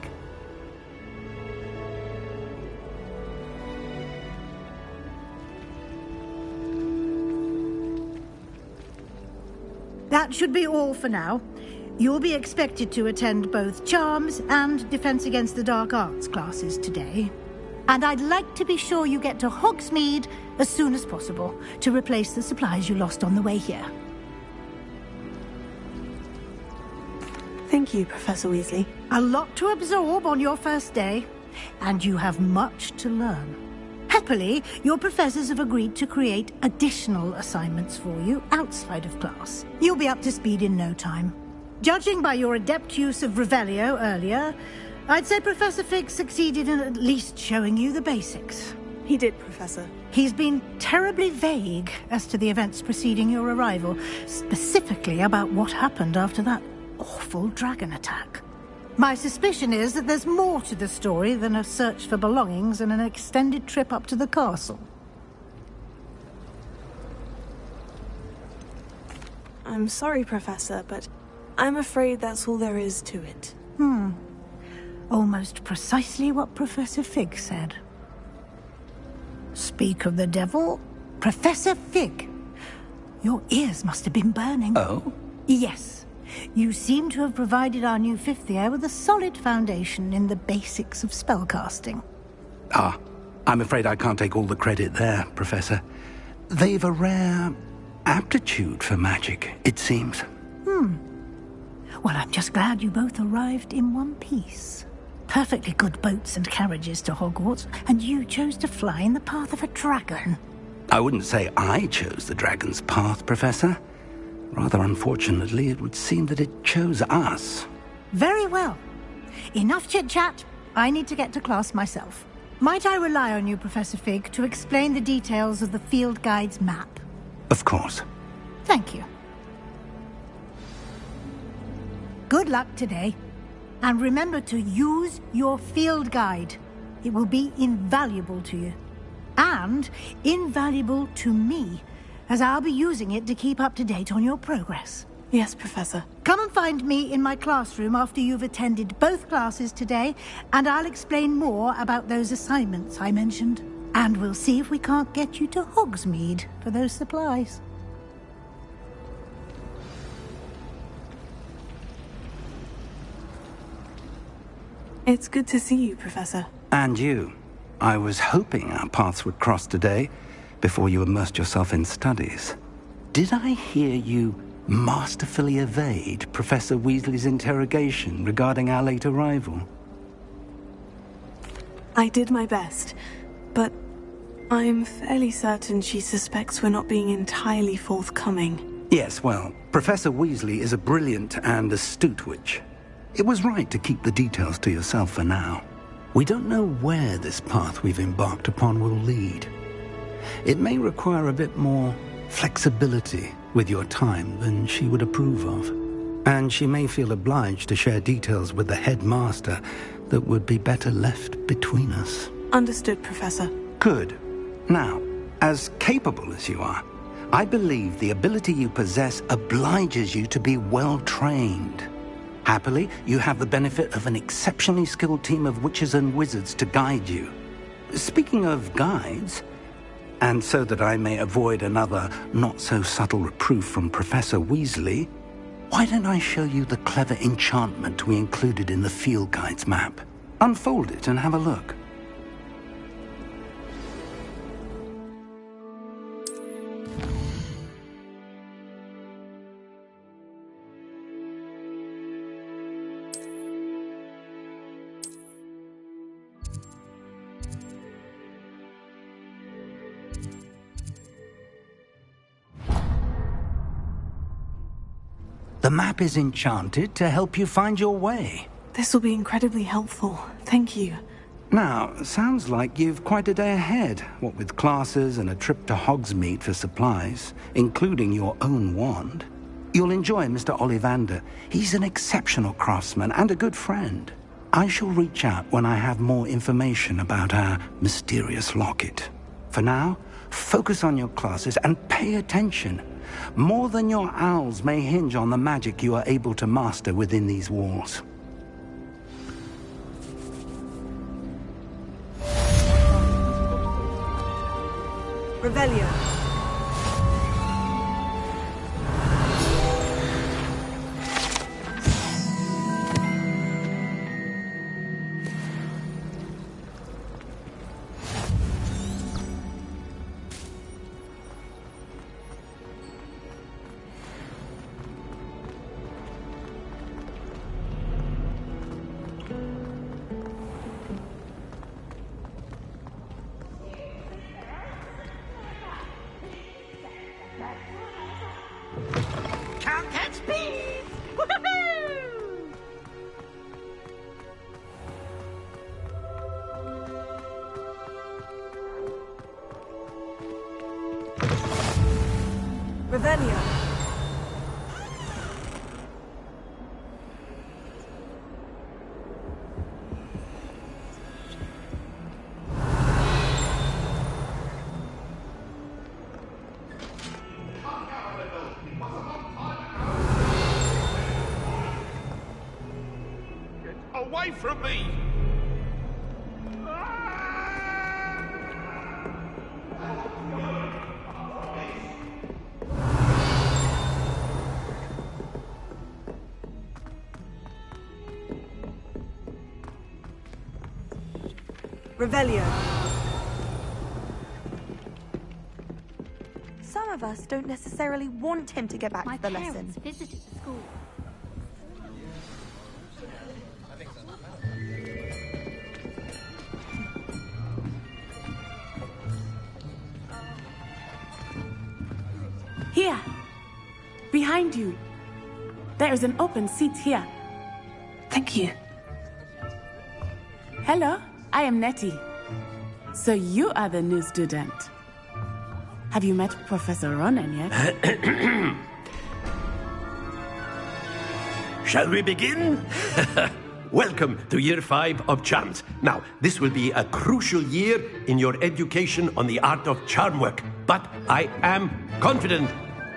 That should be all for now. You'll be expected to attend both Charms and Defense Against the Dark Arts classes today. And I'd like to be sure you get to Hogsmeade as soon as possible to replace the supplies you lost on the way here. Thank you, Professor Weasley. A lot to absorb on your first day, and you have much to learn. Happily, your professors have agreed to create additional assignments for you outside of class. You'll be up to speed in no time. Judging by your adept use of Revelio earlier, I'd say Professor Fig succeeded in at least showing you the basics. He did, Professor. He's been terribly vague as to the events preceding your arrival, specifically about what happened after that awful dragon attack. My suspicion is that there's more to the story than a search for belongings and an extended trip up to the castle. I'm sorry, Professor, but I'm afraid that's all there is to it. Almost precisely what Professor Fig said. Speak of the devil, Professor Fig. Your ears must have been burning. Oh? Yes. You seem to have provided our new fifth year with a solid foundation in the basics of spellcasting. Ah, I'm afraid I can't take all the credit there, Professor. They've a rare aptitude for magic, it seems. Well, I'm just glad you both arrived in one piece. Perfectly good boats and carriages to Hogwarts, and you chose to fly in the path of a dragon. I wouldn't say I chose the dragon's path, Professor. Rather unfortunately, it would seem that it chose us. Very well. Enough chit-chat. I need to get to class myself. Might I rely on you, Professor Fig, to explain the details of the field guide's map? Of course. Thank you. Good luck today. And remember to use your field guide. It will be invaluable to you. And invaluable to me, as I'll be using it to keep up to date on your progress. Yes, Professor. Come and find me in my classroom after you've attended both classes today, and I'll explain more about those assignments I mentioned. And we'll see if we can't get you to Hogsmeade for those supplies. It's good to see you, Professor. And you. I was hoping our paths would cross today, before you immersed yourself in studies. Did I hear you masterfully evade Professor Weasley's interrogation regarding our late arrival? I did my best, but I'm fairly certain she suspects we're not being entirely forthcoming. Yes, well, Professor Weasley is a brilliant and astute witch. It was right to keep the details to yourself for now. We don't know where this path we've embarked upon will lead. It may require a bit more flexibility with your time than she would approve of. And she may feel obliged to share details with the Headmaster that would be better left between us. Understood, Professor. Good. Now, as capable as you are, I believe the ability you possess obliges you to be well trained. Happily, you have the benefit of an exceptionally skilled team of witches and wizards to guide you. Speaking of guides, and so that I may avoid another not-so-subtle reproof from Professor Weasley, why don't I show you the clever enchantment we included in the field guide's map? Unfold it and have a look. The map is enchanted to help you find your way. This will be incredibly helpful. Thank you. Now, sounds like you've quite a day ahead, what with classes and a trip to Hogsmeade for supplies, including your own wand. You'll enjoy Mr. Olivander. He's an exceptional craftsman and a good friend. I shall reach out when I have more information about our mysterious locket. For now, focus on your classes and pay attention. More than your owls may hinge on the magic you are able to master within these walls. Revelio. Can't catch me! Woohoo! Revelio. Away from me! Revelio. Some of us don't necessarily want him to get back to the lesson. My parents visited the school. Here! Behind you. There is an open seat here. Thank you. Hello, I am Nettie. So you are the new student. Have you met Professor Ronen yet? Shall we begin? Welcome to Year 5 of Charms. Now, this will be a crucial year in your education on the art of charm work. But I am confident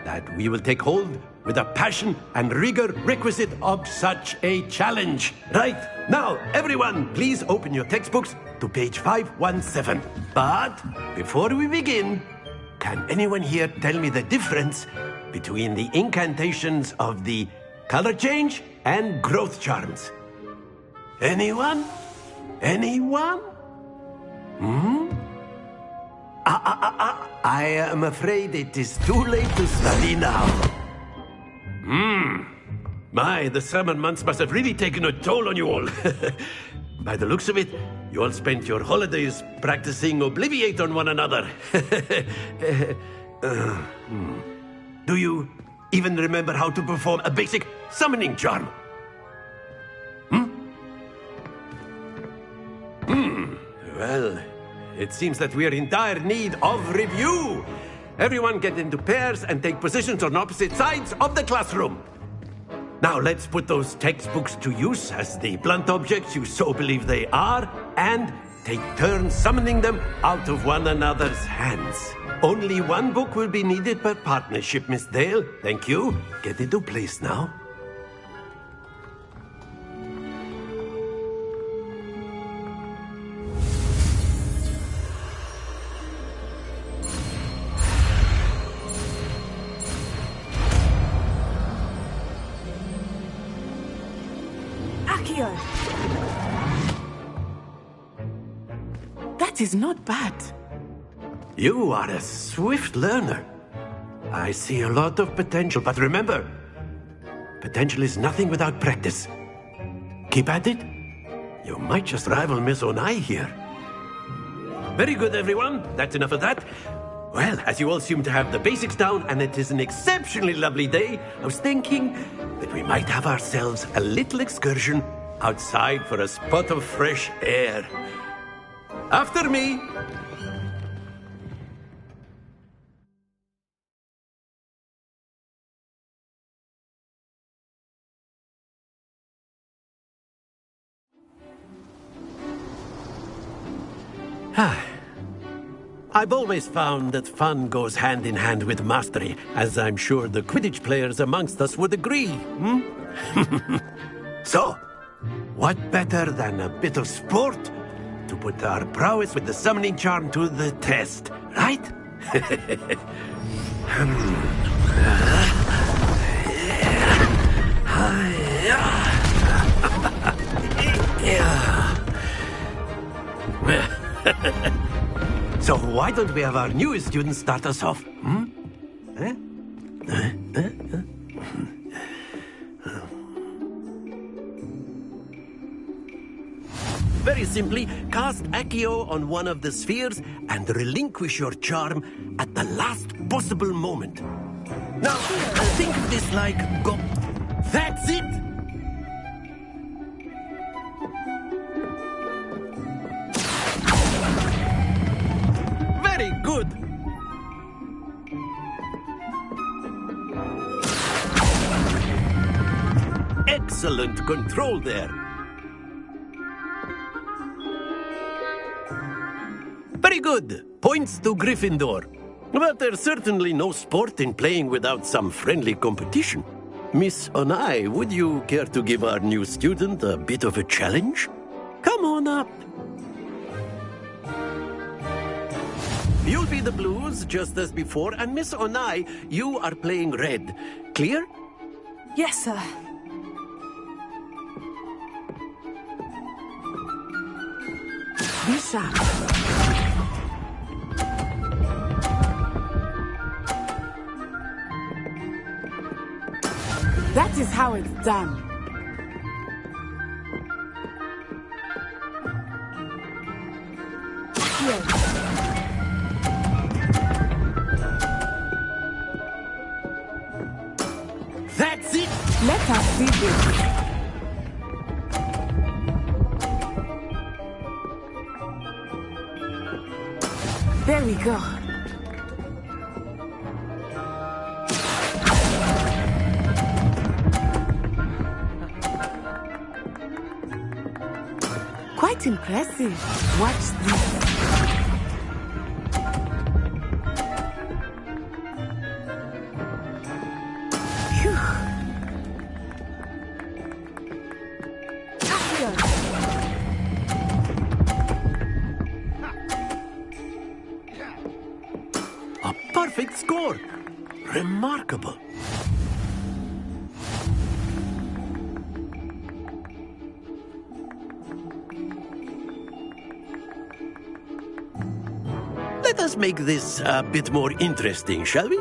that we will take hold with the passion and rigor requisite of such a challenge. Right, now, everyone, please open your textbooks to page 517. But before we begin, can anyone here tell me the difference between the incantations of the color change and growth charms? Anyone? Anyone? I am afraid it is too late to study now. My, the summer months must have really taken a toll on you all. By the looks of it, you all spent your holidays practicing Obliviate on one another. Do you even remember how to perform a basic summoning charm? Well, it seems that we are in dire need of review. Everyone get into pairs and take positions on opposite sides of the classroom. Now let's put those textbooks to use as the blunt objects you so believe they are, and take turns summoning them out of one another's hands. Only one book will be needed per partnership, Miss Dale. Thank you. Get into place now. That is not bad. You are a swift learner. I see a lot of potential, but remember, potential is nothing without practice. Keep at it. You might just rival Miss Onai here. Very good, everyone. That's enough of that. Well, as you all seem to have the basics down, and it is an exceptionally lovely day, I was thinking that we might have ourselves a little excursion outside for a spot of fresh air. After me. I've always found that fun goes hand in hand with mastery, as I'm sure the Quidditch players amongst us would agree, hmm? So, what better than a bit of sport to put our prowess with the summoning charm to the test, right? So why don't we have our newest student start us off? Hmm? Very simply, cast Accio on one of the spheres and relinquish your charm at the last possible moment. Now, think of this like go... That's it! Very good! Excellent control there. Very good. Points to Gryffindor. But there's certainly no sport in playing without some friendly competition. Miss Onai, would you care to give our new student a bit of a challenge? Come on up. You'll be the blues, just as before, and Miss Onai, you are playing red. Clear? Yes, sir. Be sharp. That is how it's done. Here. That's it! Let us see this. There we go. Quite impressive. Watch this. A perfect score. Remarkable. Let us make this a bit more interesting, shall we?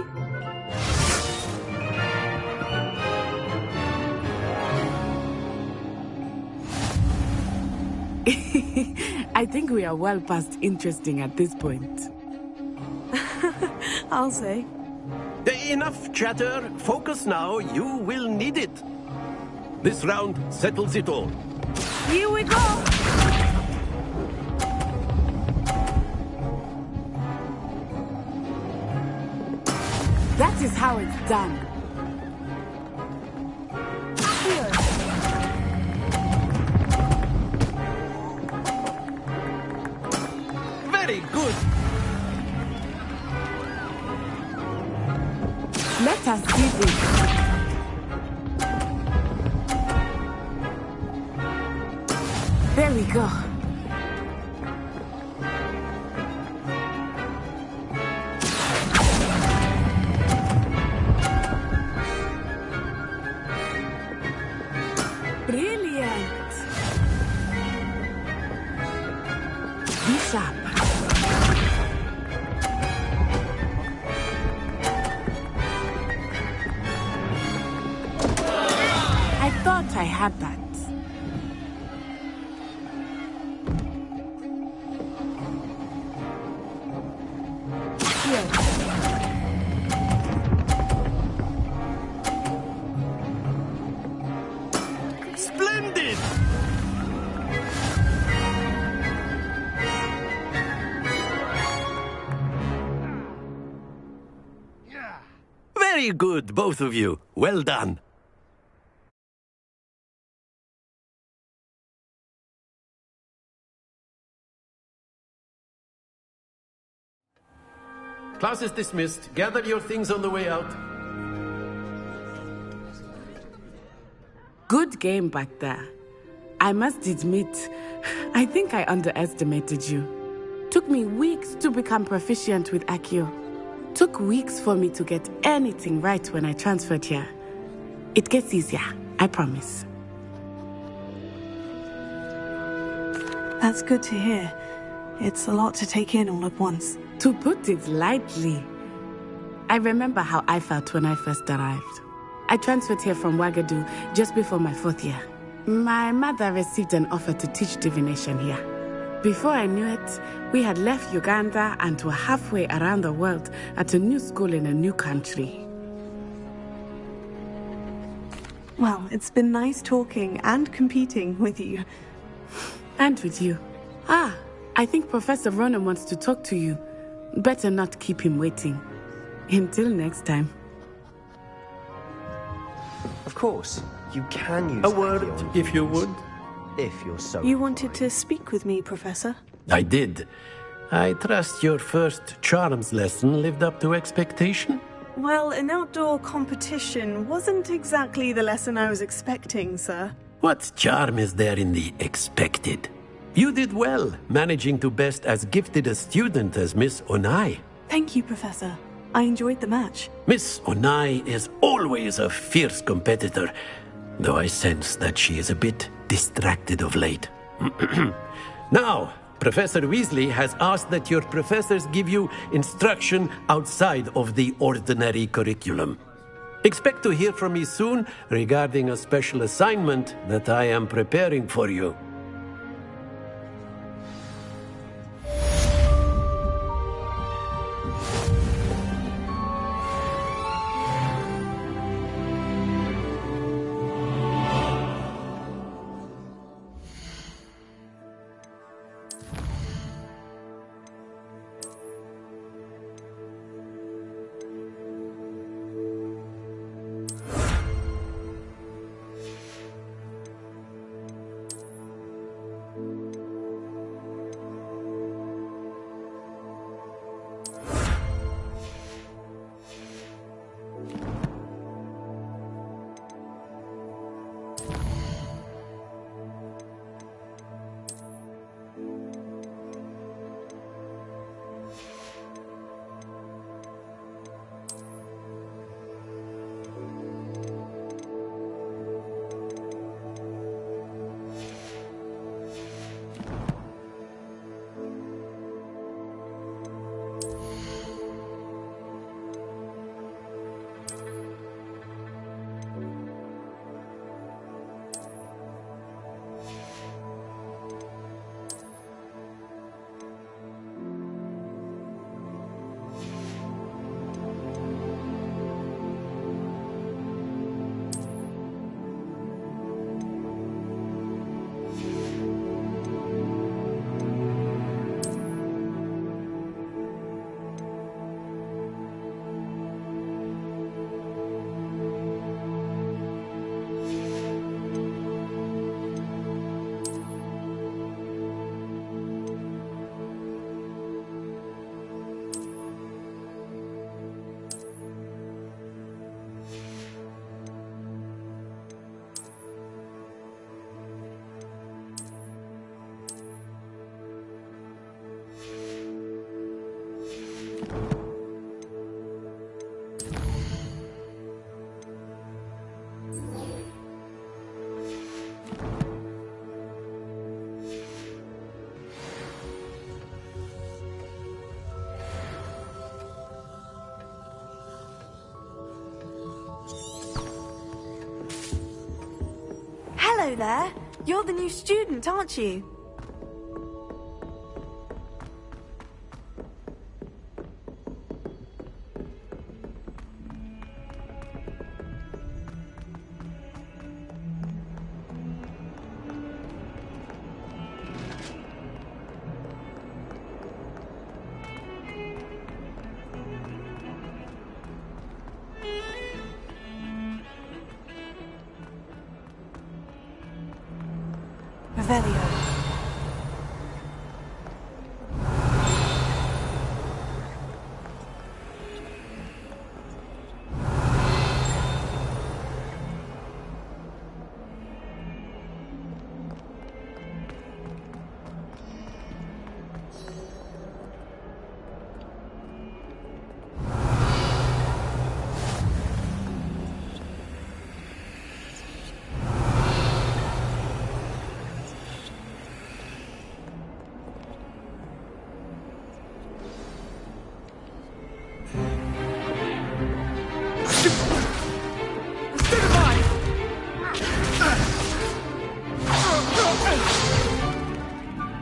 I think we are well past interesting at this point. I'll say. Enough chatter. Focus now. You will need it. This round settles it all. Here we go! That is how it's done. Here. Very good. Let us see this. There we go. Brilliant. Be sharp. I thought I had that. Splendid! Very good, both of you. Well done. Class is dismissed. Gather your things on the way out. Good game back there. I must admit, I think I underestimated you. Took me weeks to become proficient with Accio. Took weeks for me to get anything right when I transferred here. It gets easier, I promise. That's good to hear. It's a lot to take in all at once. To put it lightly, I remember how I felt when I first arrived. I transferred here from Wagadu just before my 4th year. My mother received an offer to teach divination here. Before I knew it, we had left Uganda and were halfway around the world at a new school in a new country. Well, it's been nice talking and competing with you. And with you. I think Professor Ronen wants to talk to you. Better not keep him waiting. Until next time. Of course, you can use a word, if you would. If you're so You wanted to speak with me, Professor? I did. I trust your first charms lesson lived up to expectation? Well, an outdoor competition wasn't exactly the lesson I was expecting, sir. What charm is there in the expected? You did well, managing to best as gifted a student as Miss Onai. Thank you, Professor. I enjoyed the match. Miss Onai is always a fierce competitor, though I sense that she is a bit distracted of late. Now, Professor Weasley has asked that your professors give you instruction outside of the ordinary curriculum. Expect to hear from me soon regarding a special assignment that I am preparing for you. Hello there. You're the new student, aren't you? Revelio.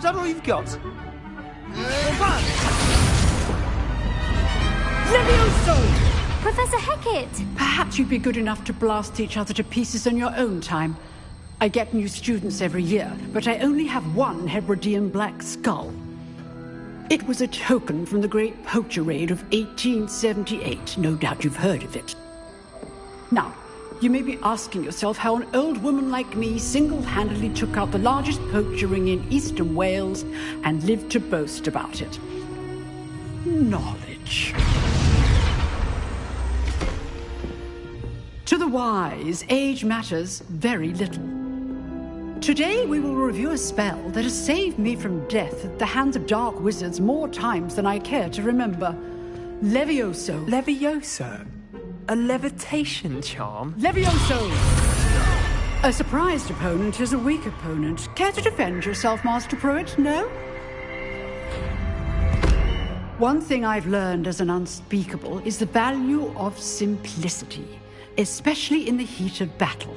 that all you've got? Levioso! Professor Hecat! Perhaps you'd be good enough to blast each other to pieces in your own time. I get new students every year, but I only have one Hebridean black skull. It was a token from the Great Poacher Raid of 1878. No doubt you've heard of it. Now, you may be asking yourself how an old woman like me single-handedly took out the largest poacher ring in eastern Wales and lived to boast about it. Knowledge. To the wise, age matters very little. Today we will review a spell that has saved me from death at the hands of dark wizards more times than I care to remember. Levioso. Levioso? A levitation charm? Levioso! A surprised opponent is a weak opponent. Care to defend yourself, Master Pruitt? No? One thing I've learned as an unspeakable is the value of simplicity, especially in the heat of battle.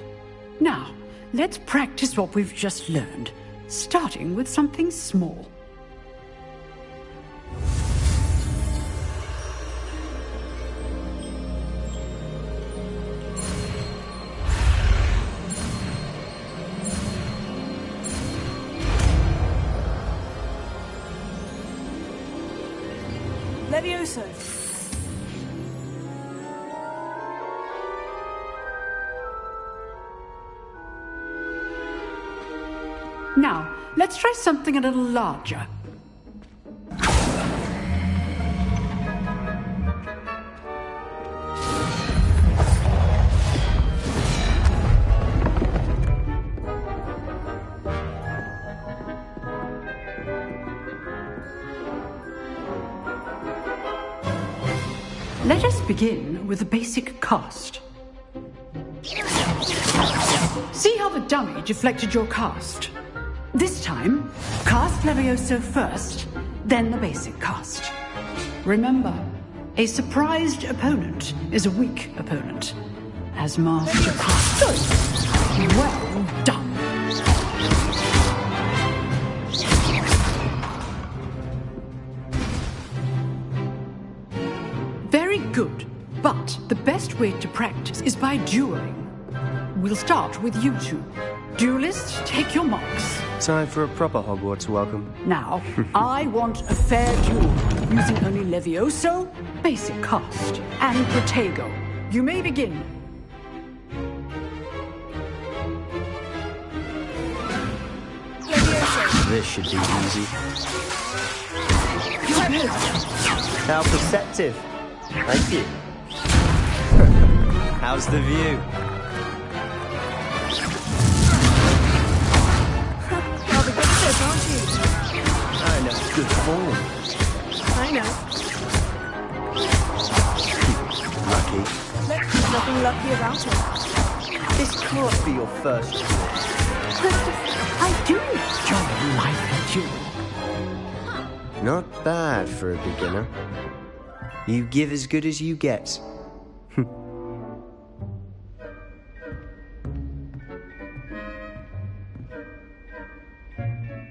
Now, let's practice what we've just learned, starting with something small. Levioso. Now, let's try something a little larger. Let us begin with the basic cast. See how the dummy deflected your cast? This time, cast Levioso first, then the basic cast. Remember, a surprised opponent is a weak opponent. As Master Pruitt. Well done. Very good, but the best way to practice is by dueling. We'll start with you two. Duelists, take your marks. Time for a proper Hogwarts welcome. Now, I want a fair duel, using only Levioso, basic cast, and Protego. You may begin. Levioso. This should be easy. How perceptive. Thank you. How's the view? Rather good fit, aren't you? I know. Good form. I know. Lucky. There's nothing lucky about it. This can't be your first. I do enjoy life duel. Not bad for a beginner. You give as good as you get.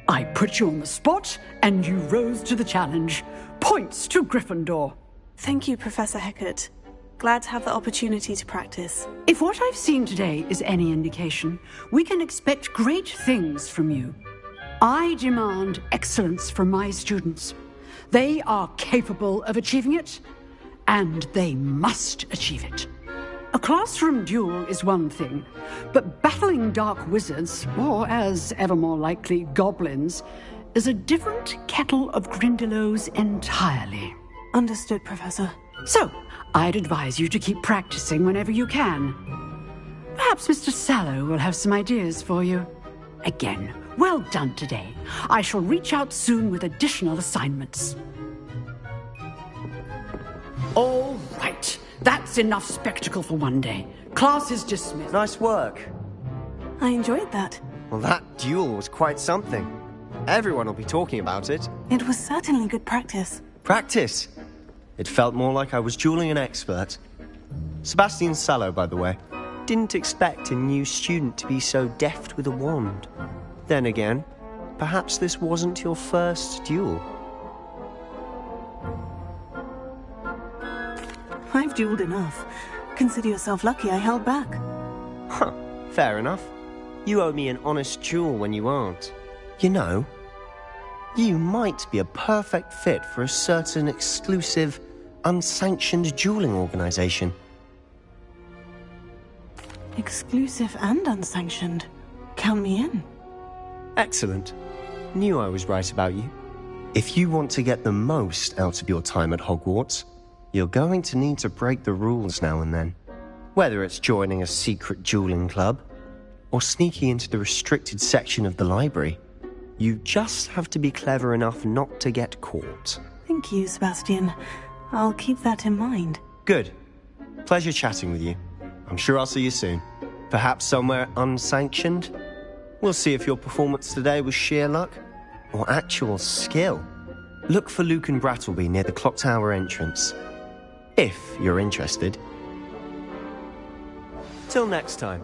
I put you on the spot, and you rose to the challenge. Points to Gryffindor. Thank you, Professor Hecat. Glad to have the opportunity to practice. If what I've seen today is any indication, we can expect great things from you. I demand excellence from my students. They are capable of achieving it, and they must achieve it. A classroom duel is one thing, but battling dark wizards, or as ever more likely, goblins, is a different kettle of Grindylows entirely. Understood, Professor. So, I'd advise you to keep practicing whenever you can. Perhaps Mr. Sallow will have some ideas for you. Again, well done today. I shall reach out soon with additional assignments. All right. That's enough spectacle for one day. Class is dismissed. Nice work. I enjoyed that. Well, that duel was quite something. Everyone will be talking about it. It was certainly good practice. Practice? It felt more like I was dueling an expert. Sebastian Sallow, by the way. Didn't expect a new student to be so deft with a wand. Then again, perhaps this wasn't your first duel. I've dueled enough. Consider yourself lucky I held back. Huh, fair enough. You owe me an honest duel when you aren't. You know, you might be a perfect fit for a certain exclusive, unsanctioned dueling organization. Exclusive and unsanctioned. Count me in. Excellent. Knew I was right about you. If you want to get the most out of your time at Hogwarts, you're going to need to break the rules now and then. Whether it's joining a secret dueling club, or sneaking into the restricted section of the library, you just have to be clever enough not to get caught. Thank you, Sebastian. I'll keep that in mind. Good. Pleasure chatting with you. I'm sure I'll see you soon. Perhaps somewhere unsanctioned? We'll see if your performance today was sheer luck or actual skill. Look for Luke and Brattleby near the clock tower entrance. If you're interested. Till next time.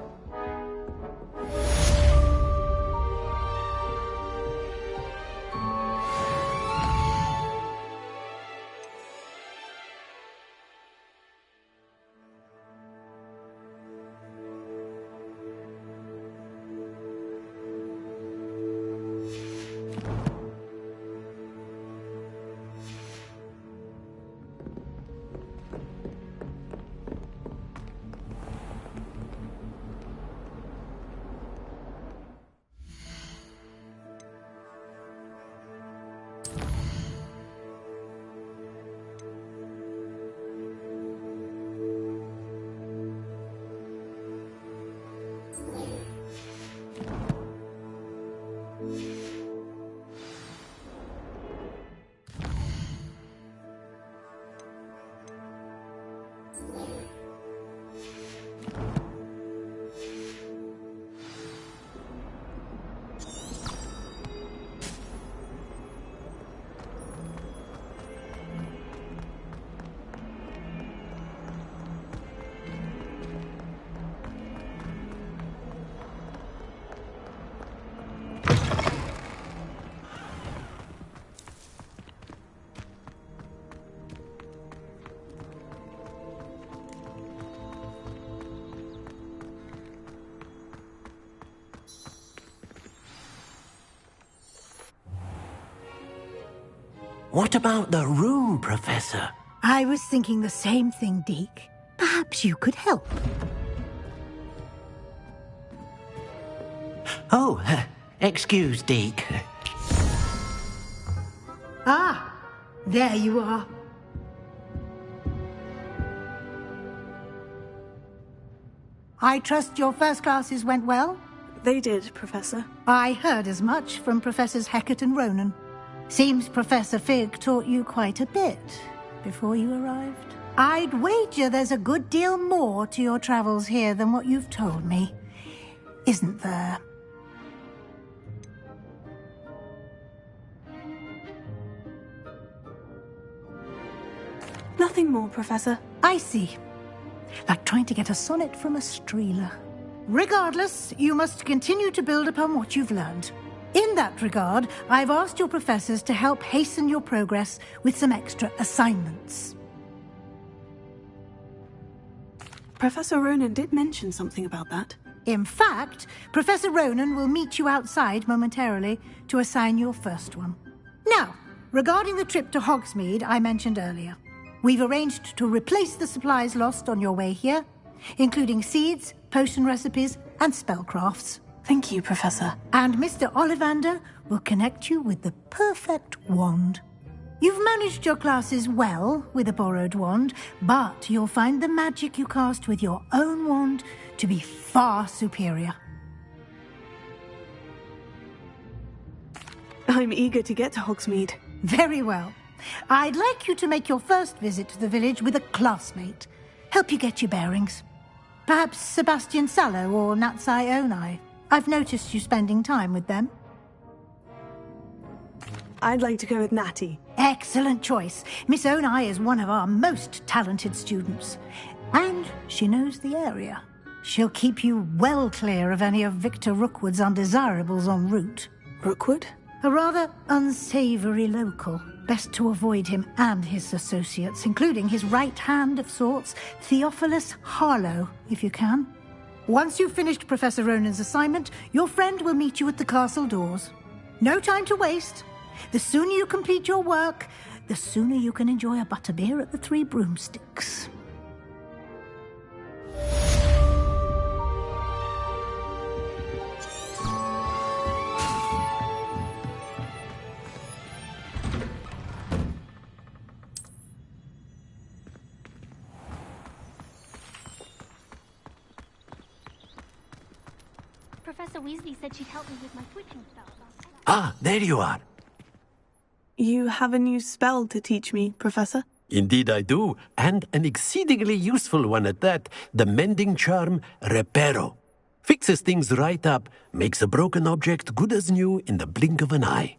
What about the room, Professor? I was thinking the same thing, Deke. Perhaps you could help. Oh, excuse, Deke. Ah, there you are. I trust your first classes went well? They did, Professor. I heard as much from Professors Hecat and Ronen. Seems Professor Fig taught you quite a bit before you arrived. I'd wager there's a good deal more to your travels here than what you've told me. Isn't there? Nothing more, Professor. I see. Like trying to get a sonnet from a streeler. Regardless, you must continue to build upon what you've learned. In that regard, I've asked your professors to help hasten your progress with some extra assignments. Professor Ronen did mention something about that. In fact, Professor Ronen will meet you outside momentarily to assign your first one. Now, regarding the trip to Hogsmeade I mentioned earlier, we've arranged to replace the supplies lost on your way here, including seeds, potion recipes, and spellcrafts. Thank you, Professor. And Mr. Olivander will connect you with the perfect wand. You've managed your classes well with a borrowed wand, but you'll find the magic you cast with your own wand to be far superior. I'm eager to get to Hogsmeade. Very well. I'd like you to make your first visit to the village with a classmate. Help you get your bearings. Perhaps Sebastian Sallow or Natsai Onai. I've noticed you spending time with them. I'd like to go with Natty. Excellent choice. Miss Onai is one of our most talented students. And she knows the area. She'll keep you well clear of any of Victor Rookwood's undesirables en route. Rookwood? A rather unsavory local. Best to avoid him and his associates, including his right hand of sorts, Theophilus Harlow, if you can. Once you've finished Professor Ronen's assignment, your friend will meet you at the castle doors. No time to waste. The sooner you complete your work, the sooner you can enjoy a butterbeer at the Three Broomsticks. Professor Weasley said she'd help me with my twitching spell. Ah, there you are. You have a new spell to teach me, Professor? Indeed I do, and an exceedingly useful one at that. The mending charm, Reparo. Fixes things right up, makes a broken object good as new in the blink of an eye.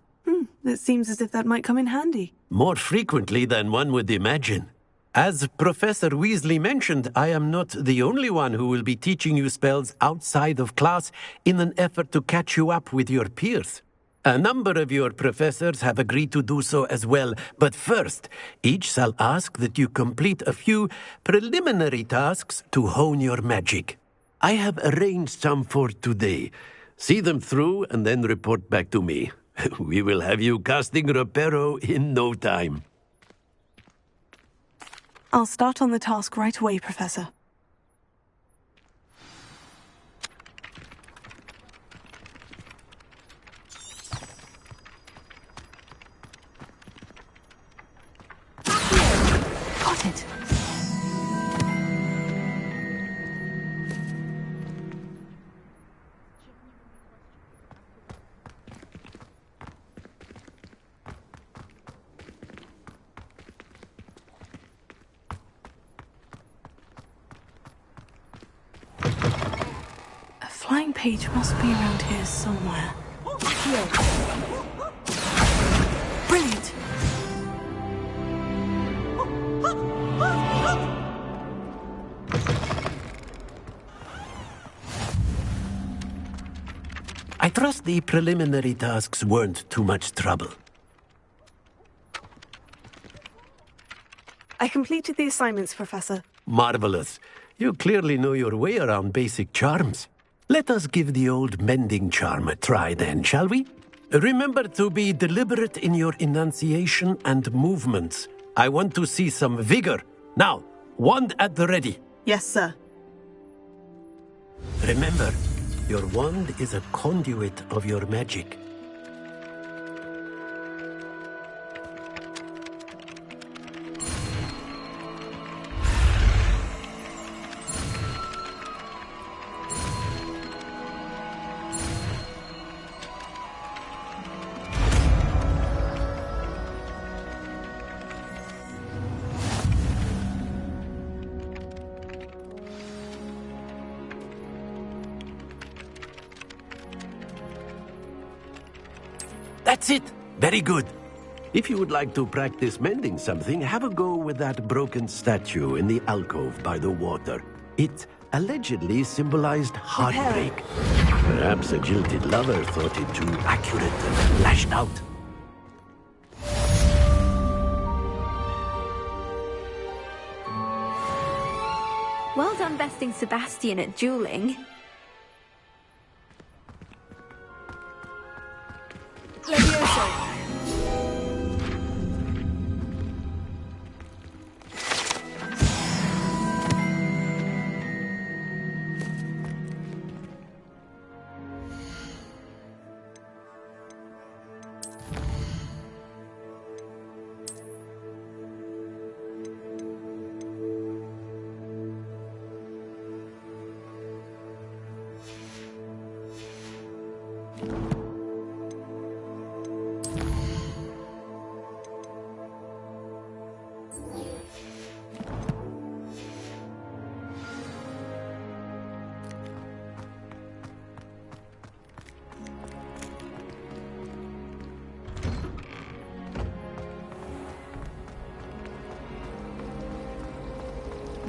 It seems as if that might come in handy. More frequently than one would imagine. As Professor Weasley mentioned, I am not the only one who will be teaching you spells outside of class in an effort to catch you up with your peers. A number of your professors have agreed to do so as well, but first, each shall ask that you complete a few preliminary tasks to hone your magic. I have arranged some for today. See them through and then report back to me. We will have you casting Reparo in no time. I'll start on the task right away, Professor. Got it. A flying page must be around here somewhere. Brilliant! I trust the preliminary tasks weren't too much trouble. I completed the assignments, Professor. Marvelous. You clearly know your way around basic charms. Let us give the old mending charm a try then, shall we? Remember to be deliberate in your enunciation and movements. I want to see some vigor. Now, wand at the ready. Yes, sir. Remember, your wand is a conduit of your magic. That's it! Very good. If you would like to practice mending something, have a go with that broken statue in the alcove by the water. It allegedly symbolized heartbreak. Perhaps a jilted lover thought it too accurate and lashed out. Well done besting Sebastian at dueling.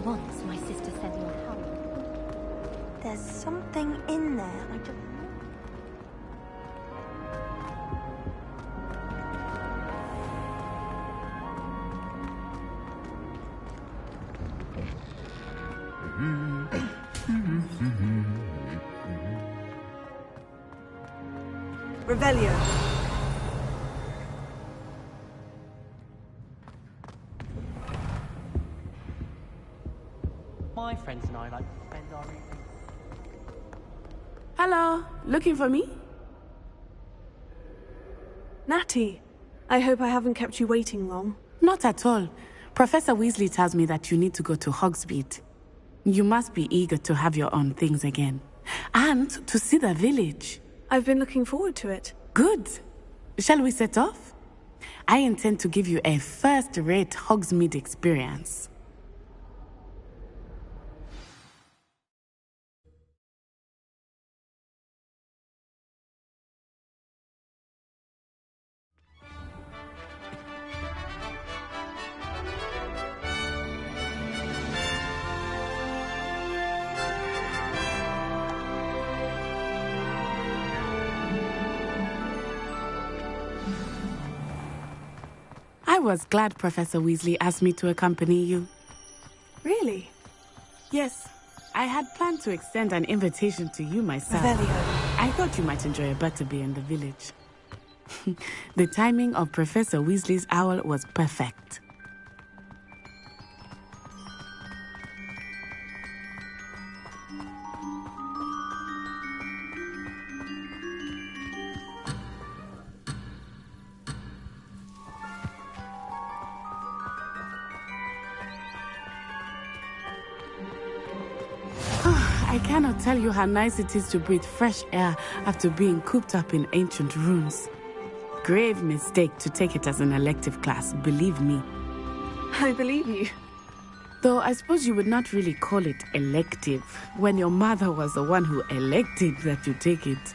Once my sister said you were Harry. There's something in there. I don't know. Revelio. My friends and I like to spend our evening. Hello, looking for me? Natty, I hope I haven't kept you waiting long. Not at all. Professor Weasley tells me that you need to go to Hogsmeade. You must be eager to have your own things again. And to see the village. I've been looking forward to it. Good. Shall we set off? I intend to give you a first-rate Hogsmeade experience. I was glad Professor Weasley asked me to accompany you. Really? Yes. I had planned to extend an invitation to you myself. Revelio. I thought you might enjoy a butterbeer in the village. The timing of Professor Weasley's owl was perfect. I cannot tell you how nice it is to breathe fresh air after being cooped up in ancient rooms. Grave mistake to take it as an elective class, believe me. I believe you. Though I suppose you would not really call it elective when your mother was the one who elected that you take it.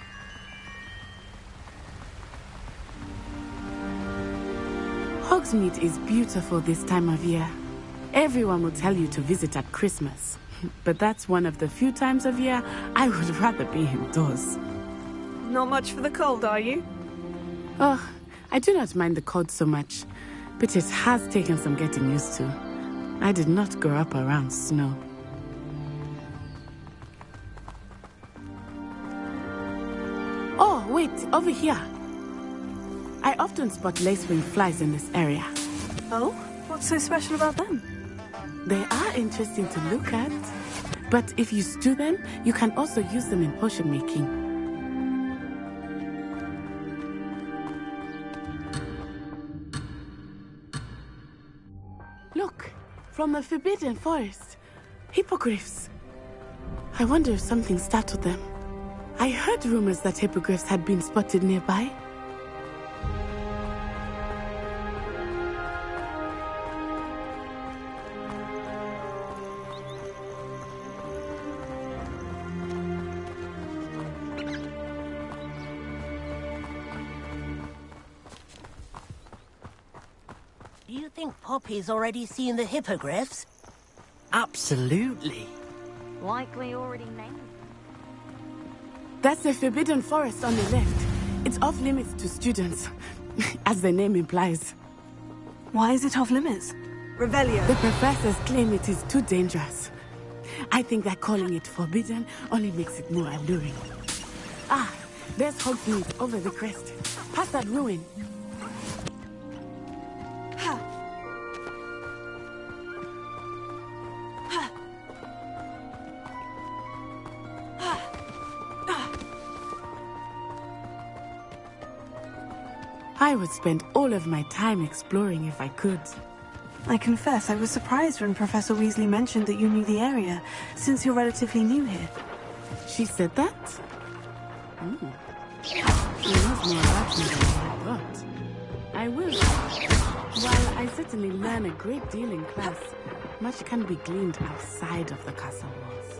Hogsmeade is beautiful this time of year. Everyone will tell you to visit at Christmas. But that's one of the few times of year I would rather be indoors. Not much for the cold, are you? Oh, I do not mind the cold so much, but it has taken some getting used to. I did not grow up around snow. Oh, wait, over here. I often spot lacewing flies in this area. Oh? What's so special about them? They are interesting to look at, but if you stew them, you can also use them in potion making. Look, from the Forbidden Forest, hippogriffs. I wonder if something startled them. I heard rumors that hippogriffs had been spotted nearby. Do you think Poppy's already seen the hippogriffs? Absolutely. Likely already named. That's the Forbidden Forest on the left. It's off limits to students, as the name implies. Why is it off limits? Revelio. The professors claim it is too dangerous. I think that calling it forbidden only makes it more alluring. Ah, there's Hogsmeade over the crest. Past that ruin. I would spend all of my time exploring if I could. I confess I was surprised when Professor Weasley mentioned that you knew the area, since you're relatively new here. She said that? She knows more about me than I thought. I will. While I certainly learn a great deal in class, much can be gleaned outside of the castle walls.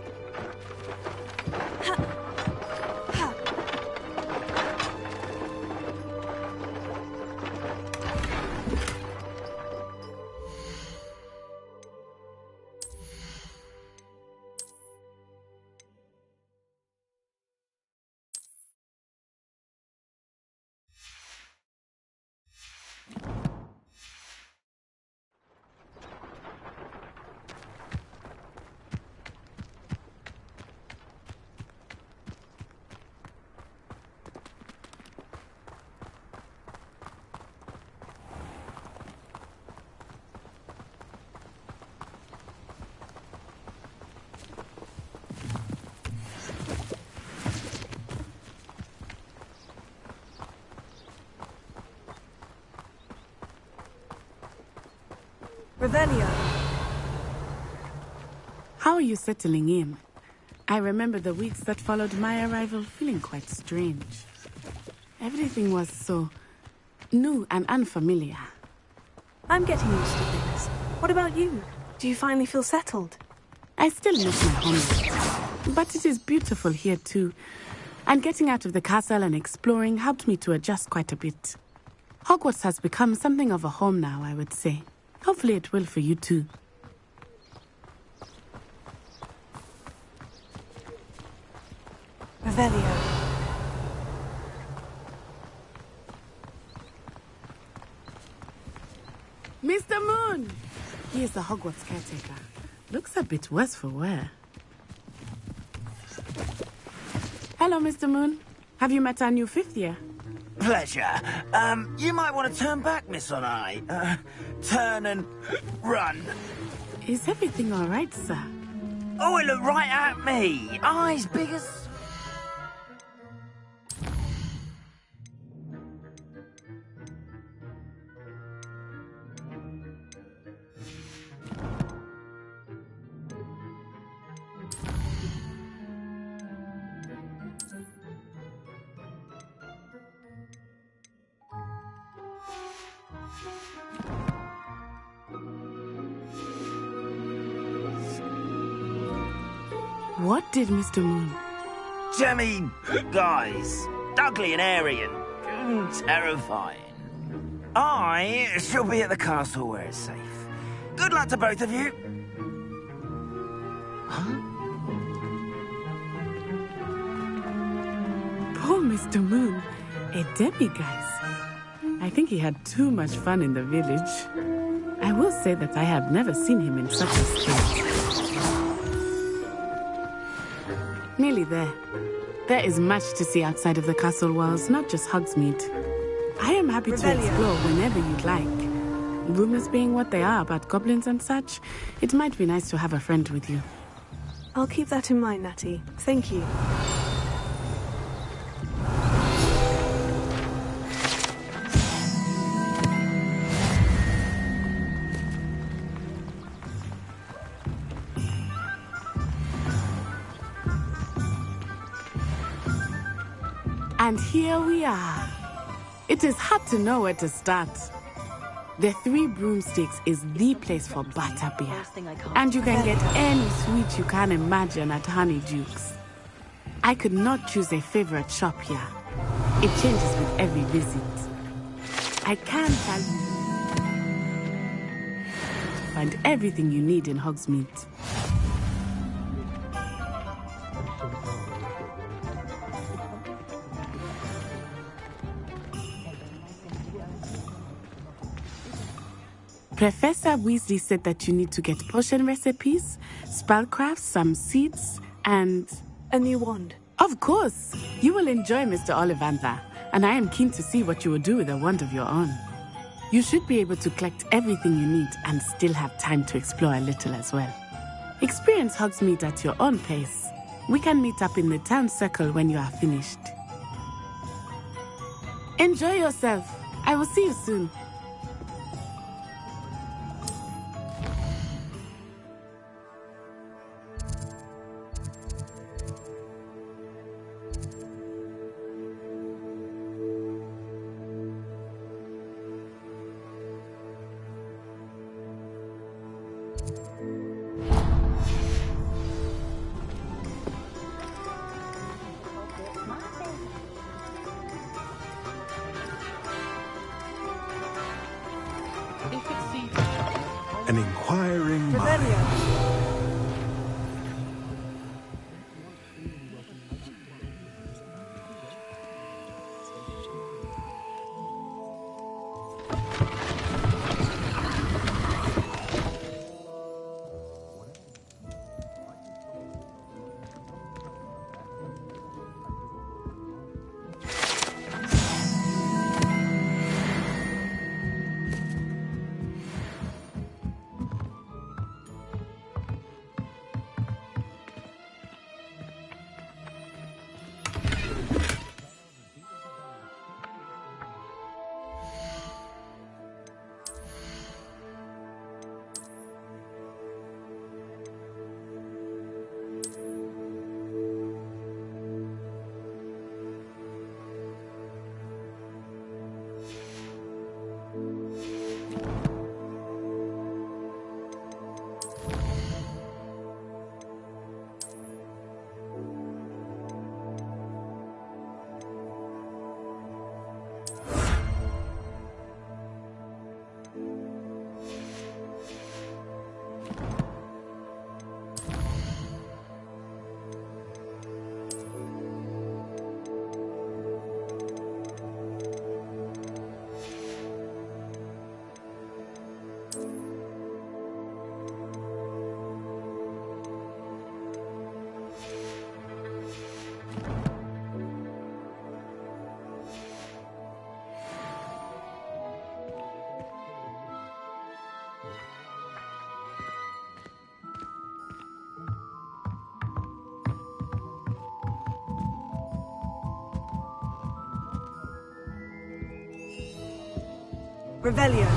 Revelio. How are you settling in? I remember the weeks that followed my arrival feeling quite strange. Everything was so new and unfamiliar. I'm getting used to things. What about you? Do you finally feel settled? I still miss my home, but it is beautiful here too. And getting out of the castle and exploring helped me to adjust quite a bit. Hogwarts has become something of a home now, I would say. Hopefully it will for you too. Revelio. Mr. Moon! He is the Hogwarts caretaker. Looks a bit worse for wear. Hello, Mr. Moon. Have you met our new fifth year? Pleasure. You might want to turn back, Miss Onai. Turn and run. Is everything all right, sir? Oh, it looked right at me. Eyes big as... What did Mr. Moon? Jemmy, guys, ugly and Aryan, terrifying. I shall be at the castle where it's safe. Good luck to both of you. Poor Mr. Moon, a demiguise. I think he had too much fun in the village. I will say that I have never seen him in such a state. Nearly there. There is much to see outside of the castle walls, not just Hogsmeade. I am happy to explore whenever you'd like. Rumors being what they are about goblins and such, it might be nice to have a friend with you. I'll keep that in mind, Natty. Thank you. And here we are. It is hard to know where to start. The Three Broomsticks is the place for butterbeer. And you can get any sweet you can imagine at Honeydukes. I could not choose a favorite shop here. It changes with every visit. I can tell you. Find everything you need in Hogsmeade. Professor Weasley said that you need to get potion recipes, spellcrafts, some seeds, and... a new wand. Of course! You will enjoy Mr. Olivander, and I am keen to see what you will do with a wand of your own. You should be able to collect everything you need and still have time to explore a little as well. Experience Hogsmeade at your own pace. We can meet up in the town circle when you are finished. Enjoy yourself. I will see you soon. An inquiring mind. Revelio.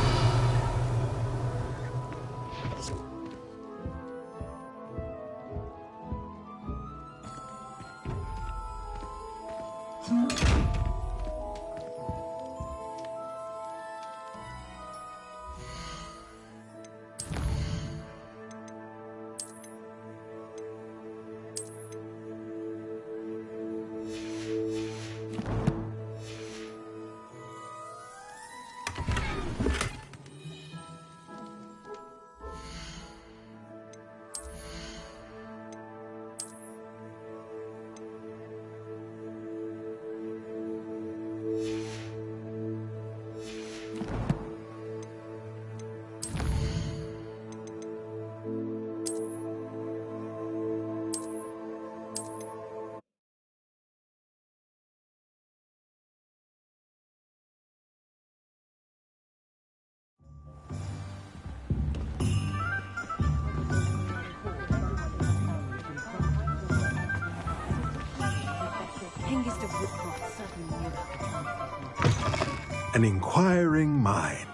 An inquiring mind.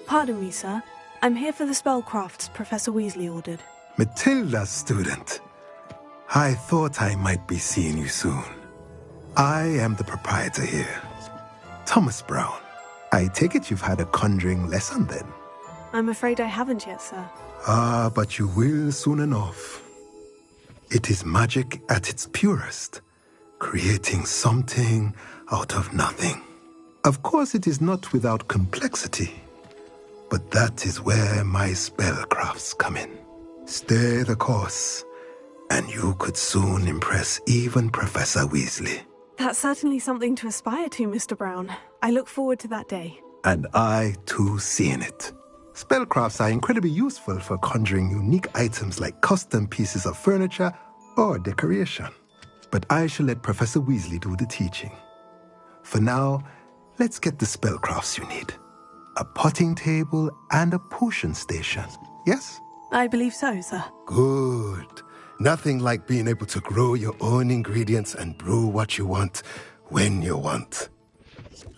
Pardon me, sir. I'm here for the spellcrafts Professor Weasley ordered. Matilda, student. I thought I might be seeing you soon. I am the proprietor here, Thomas Brown. I take it you've had a conjuring lesson then? I'm afraid I haven't yet, sir. Ah, but you will soon enough. It is magic at its purest, creating something out of nothing. Of course, it is not without complexity, but that is where my spellcrafts come in. Stay the course, and you could soon impress even Professor Weasley. That's certainly something to aspire to, Mr. Brown. I look forward to that day. And I, too, seeing it. Spellcrafts are incredibly useful for conjuring unique items like custom pieces of furniture or decoration. But I shall let Professor Weasley do the teaching. For now, let's get the spellcrafts you need. A potting table and a potion station, yes? I believe so, sir. Good. Nothing like being able to grow your own ingredients and brew what you want when you want.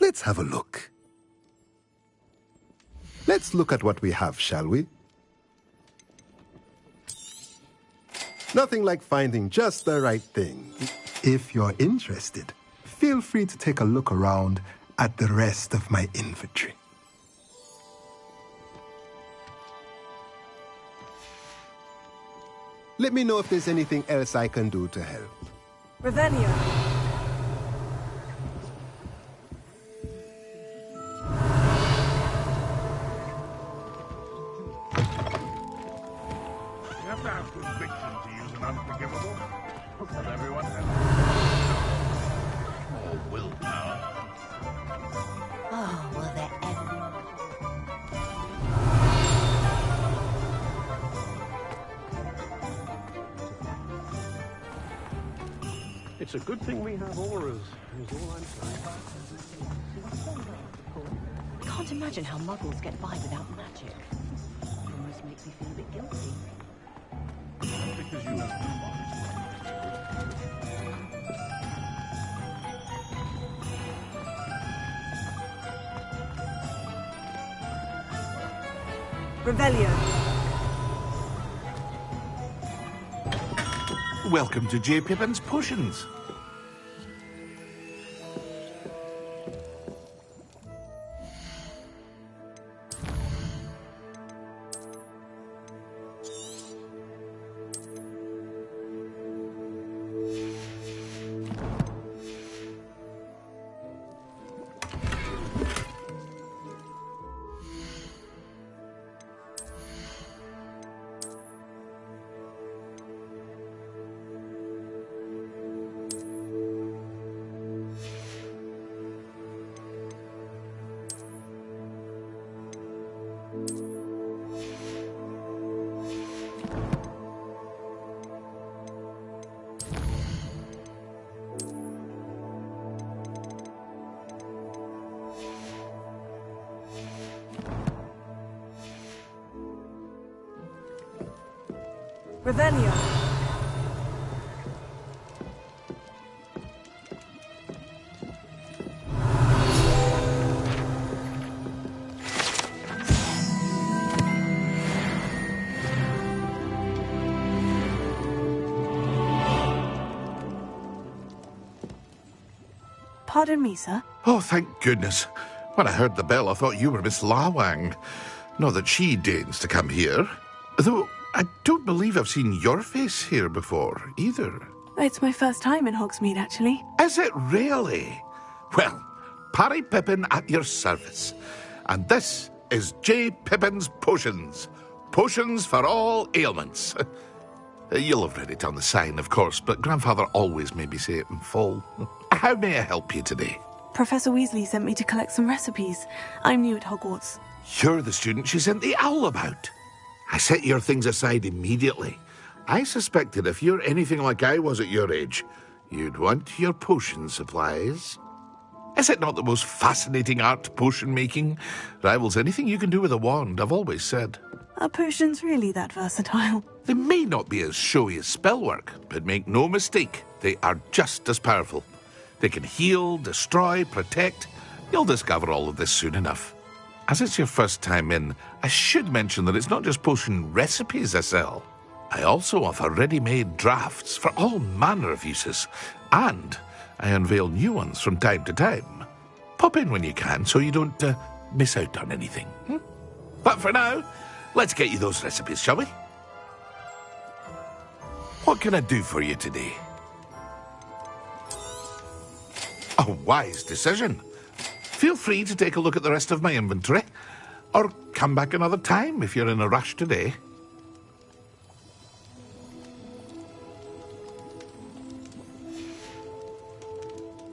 Let's have a look. Let's look at what we have, shall we? Nothing like finding just the right thing. If you're interested, feel free to take a look around at the rest of my inventory. Let me know if there's anything else I can do to help. Revelio. You have to have conviction to use an unforgivable. Not everyone has. Or willpower. Oh, will there ever... It's a good thing we have auras, is all I'm saying. I can't imagine how muggles get by without magic. It almost makes me feel a bit guilty. Because you have no Revelio. Welcome to J. Pippin's Potions. Revelio. Pardon me, sir. Oh, thank goodness. When I heard the bell, I thought you were Miss Lawang. Not that she deigns to come here. Though I don't believe I've seen your face here before, either. It's my first time in Hogsmeade, actually. Is it really? Well, Parry Pippin at your service. And this is J. Pippin's Potions. Potions for all ailments. You'll have read it on the sign, of course, but Grandfather always made me say it in full. How may I help you today? Professor Weasley sent me to collect some recipes. I'm new at Hogwarts. You're the student she sent the owl about. I set your things aside immediately. I suspected if you're anything like I was at your age, you'd want your potion supplies. Is it not the most fascinating art, potion making? Rivals anything you can do with a wand, I've always said. Are potions really that versatile? They may not be as showy as spellwork, but make no mistake, they are just as powerful. They can heal, destroy, protect. You'll discover all of this soon enough. As it's your first time in, I should mention that it's not just potion recipes I sell. I also offer ready-made drafts for all manner of uses, and I unveil new ones from time to time. Pop in when you can so you don't miss out on anything. But for now, let's get you those recipes, shall we? What can I do for you today? A wise decision. Feel free to take a look at the rest of my inventory, or come back another time if you're in a rush today.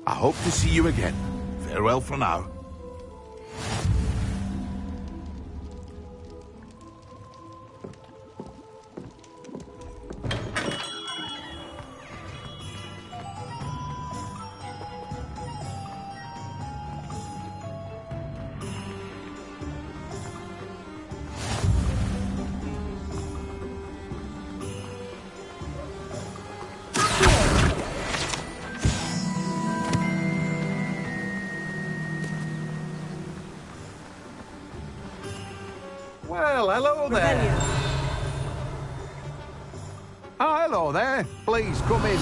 I hope to see you again. Farewell for now. Well, hello there. Oh, hello there. Please come in.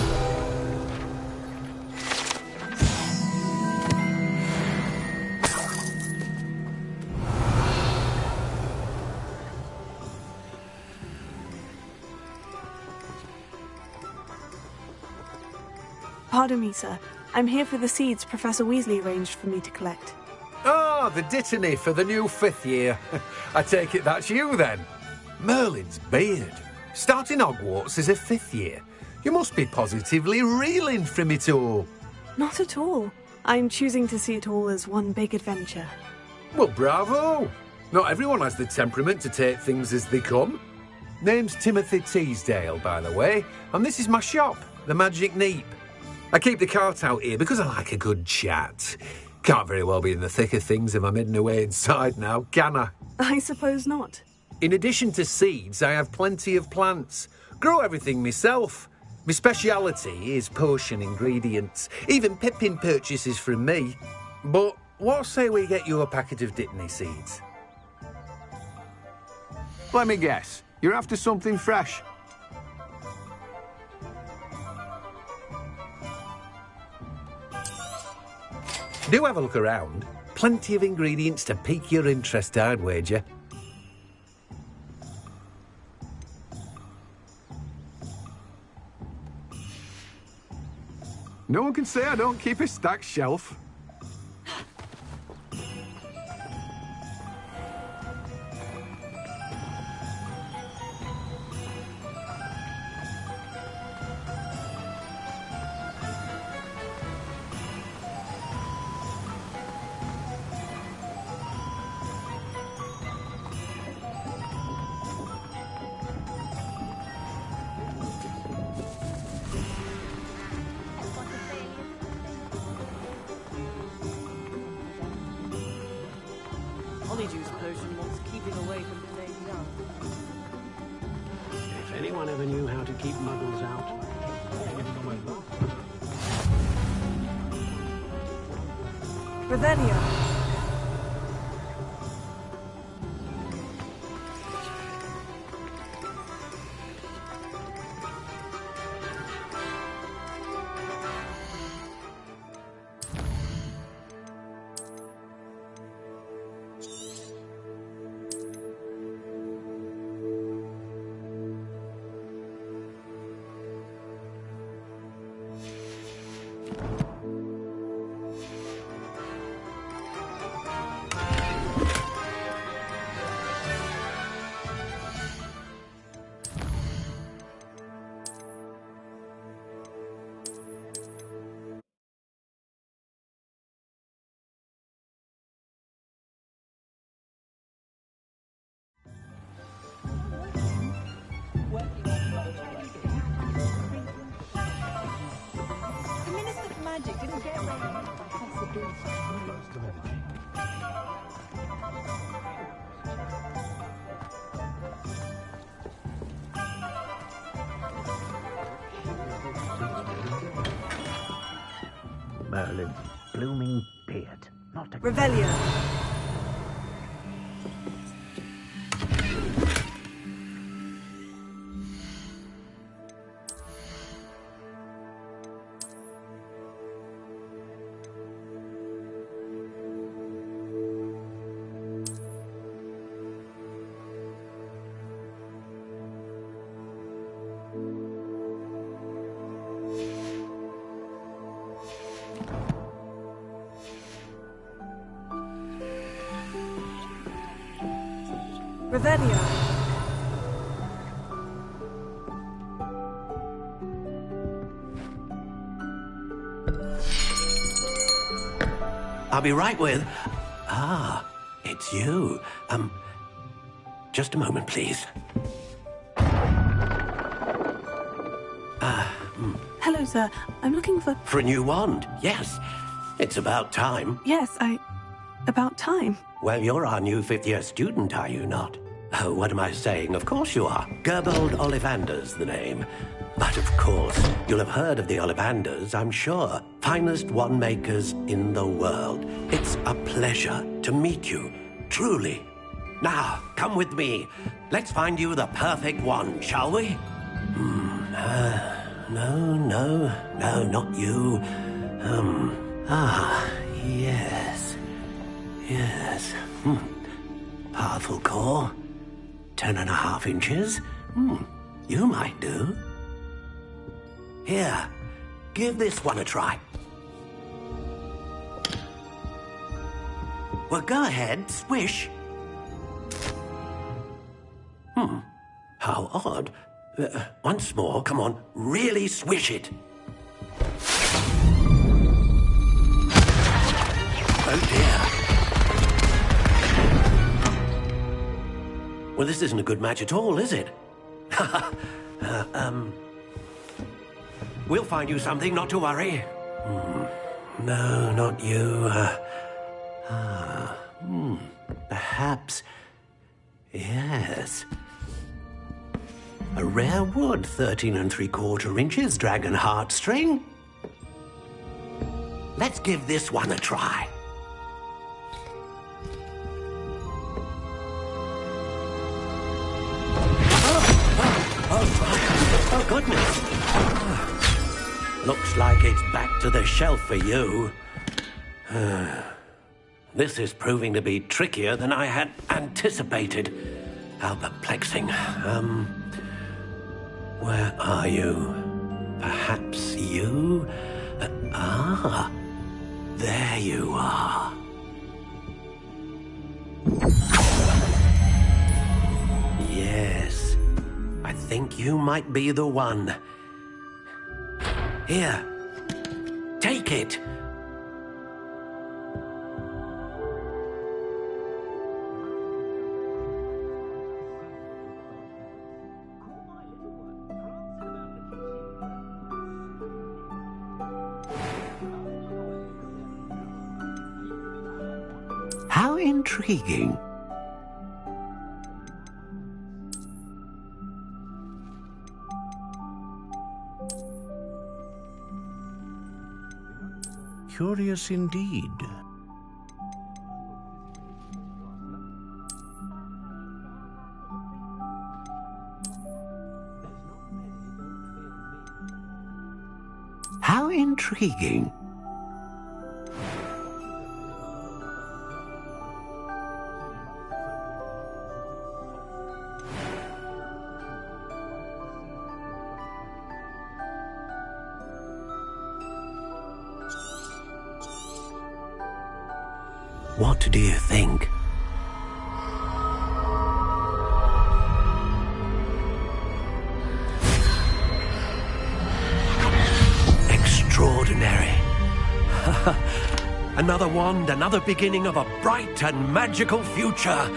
Pardon me, sir. I'm here for the seeds Professor Weasley arranged for me to collect. Ah, the dittany for the new 5th year. I take it that's you, then. Merlin's beard. Starting Hogwarts as a 5th year. You must be positively reeling from it all. Not at all. I'm choosing to see it all as one big adventure. Well, bravo. Not everyone has the temperament to take things as they come. Name's Timothy Teasdale, by the way, and this is my shop, the Magic Neep. I keep the cart out here because I like a good chat. Can't very well be in the thick of things if I'm hidden away inside now, can I? I suppose not. In addition to seeds, I have plenty of plants. Grow everything myself. My speciality is potion ingredients. Even Pippin purchases from me. But what say we get you a packet of dittany seeds? Let me guess. You're after something fresh. Do have a look around. Plenty of ingredients to pique your interest, I'd wager. No one can say I don't keep a stacked shelf. Honeydews potion wants keeping away from playing young. If anyone ever knew how to keep muggles out. Revelio. Merlin, blooming beard. Not a... Revelio. Revelio. I'll be right with... Ah, it's you. Just a moment, please. Hello, sir. I'm looking for... For a new wand, yes. It's about time. Yes, about time. Well, you're our new fifth-year student, are you not? Oh, what am I saying? Of course you are. Gerbold Olivander's the name. But of course, you'll have heard of the Olivanders, I'm sure. Finest wand makers in the world. It's a pleasure to meet you, truly. Now, come with me. Let's find you the perfect wand, shall we? No, not you. Yes. Powerful core. 10.5 inches. You might do. Here, give this one a try. Well, go ahead, swish. How odd. Once more, come on, really swish it. Oh dear. Well, this isn't a good match at all, is it? We'll find you something, not to worry. No, not you. Perhaps... Yes. A rare wood, 13 3/4 inches, dragon heartstring. Let's give this one a try. goodness! Looks like it's back to the shelf for you. This is proving to be trickier than I had anticipated. How perplexing. Where are you? Perhaps you? There you are. Yes, I think you might be the one. Here, take it. How intriguing. Curious indeed. How intriguing. What do you think? Extraordinary. Another wand, another beginning of a bright and magical future.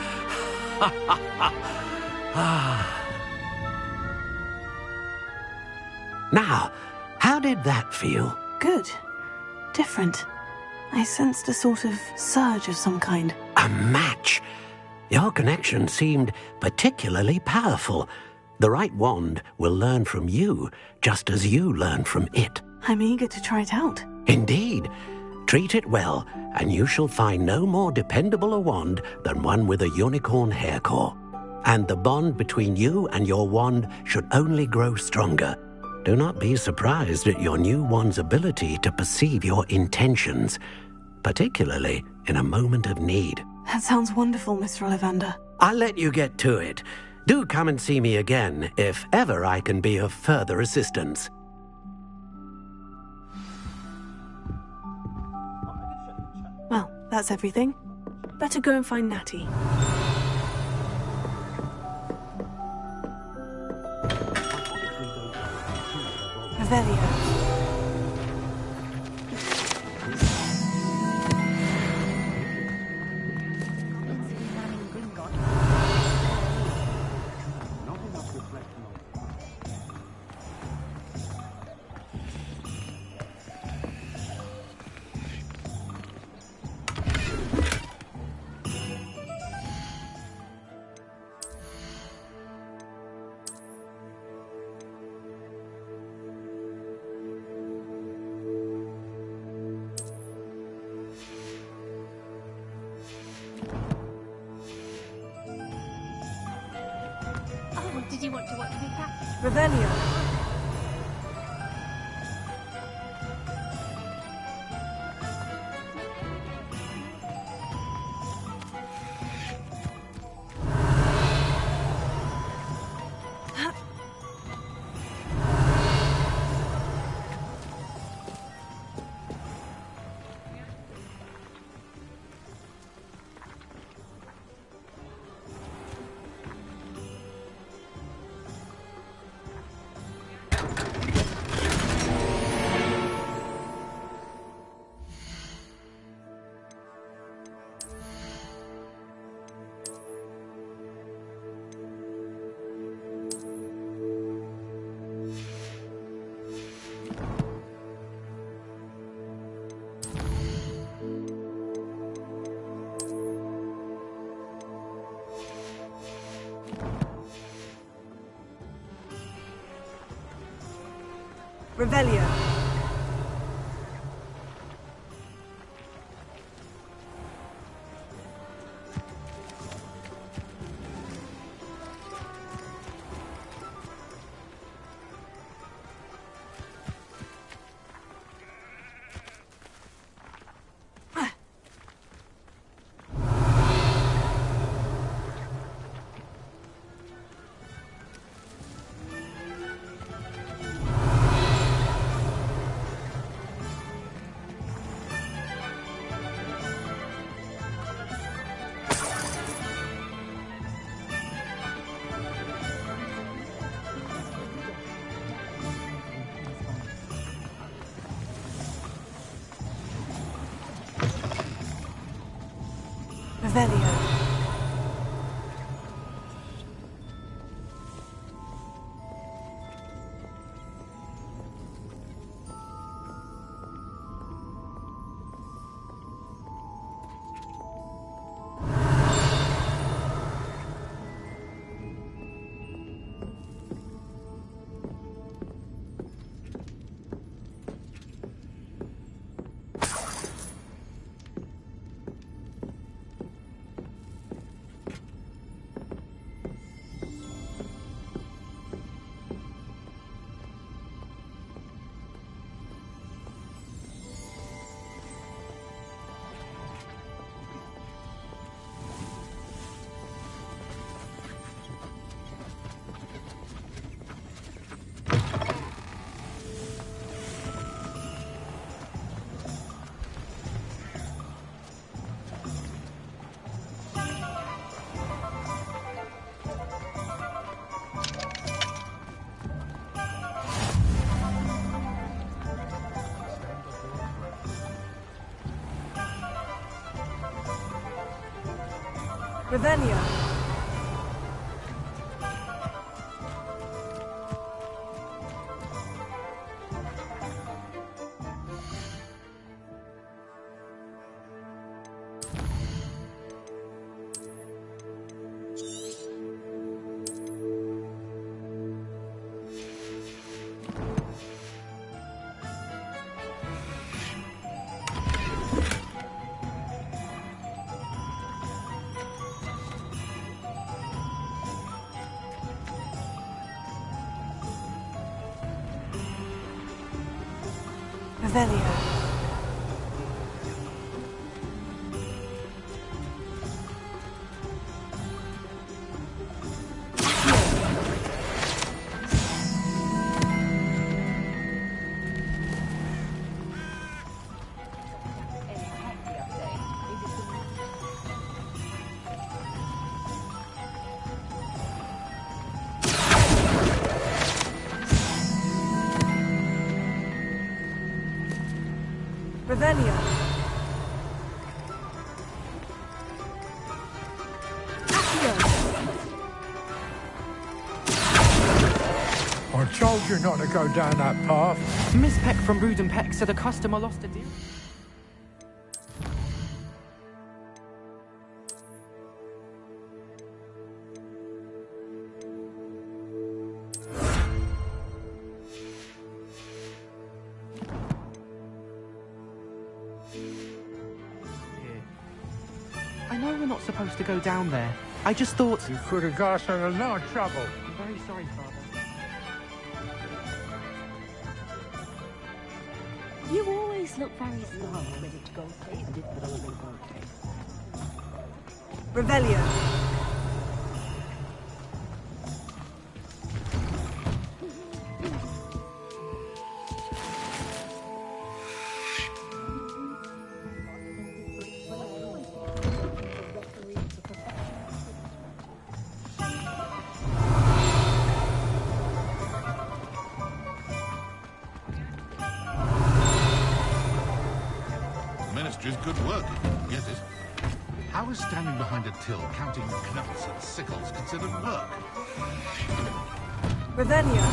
Now, how did that feel? Good. Different. I sensed a sort of surge of some kind. A match? Your connection seemed particularly powerful. The right wand will learn from you, just as you learn from it. I'm eager to try it out. Indeed. Treat it well, and you shall find no more dependable a wand than one with a unicorn hair core. And the bond between you and your wand should only grow stronger. Do not be surprised at your new wand's ability to perceive your intentions, particularly in a moment of need. That sounds wonderful, Mr. Olivander. I'll let you get to it. Do come and see me again if ever I can be of further assistance. Well, that's everything. Better go and find Natty. Revelio. Did you want to watch me catch? Revelio. Revelio. Revelio. Revelio. Revelio. Revelio. I told you not to go down that path. Miss Peck from Brood and Peck said a customer lost a deal. I know we're not supposed to go down there. I just thought... You could have got us in a lot of trouble. I'm very sorry, Father. You always look very smart, ready to go play and did put on a big bouquet. Revelio. Good work, if you can get it. How is standing behind a till counting knuckles and sickles considered work? Revelio.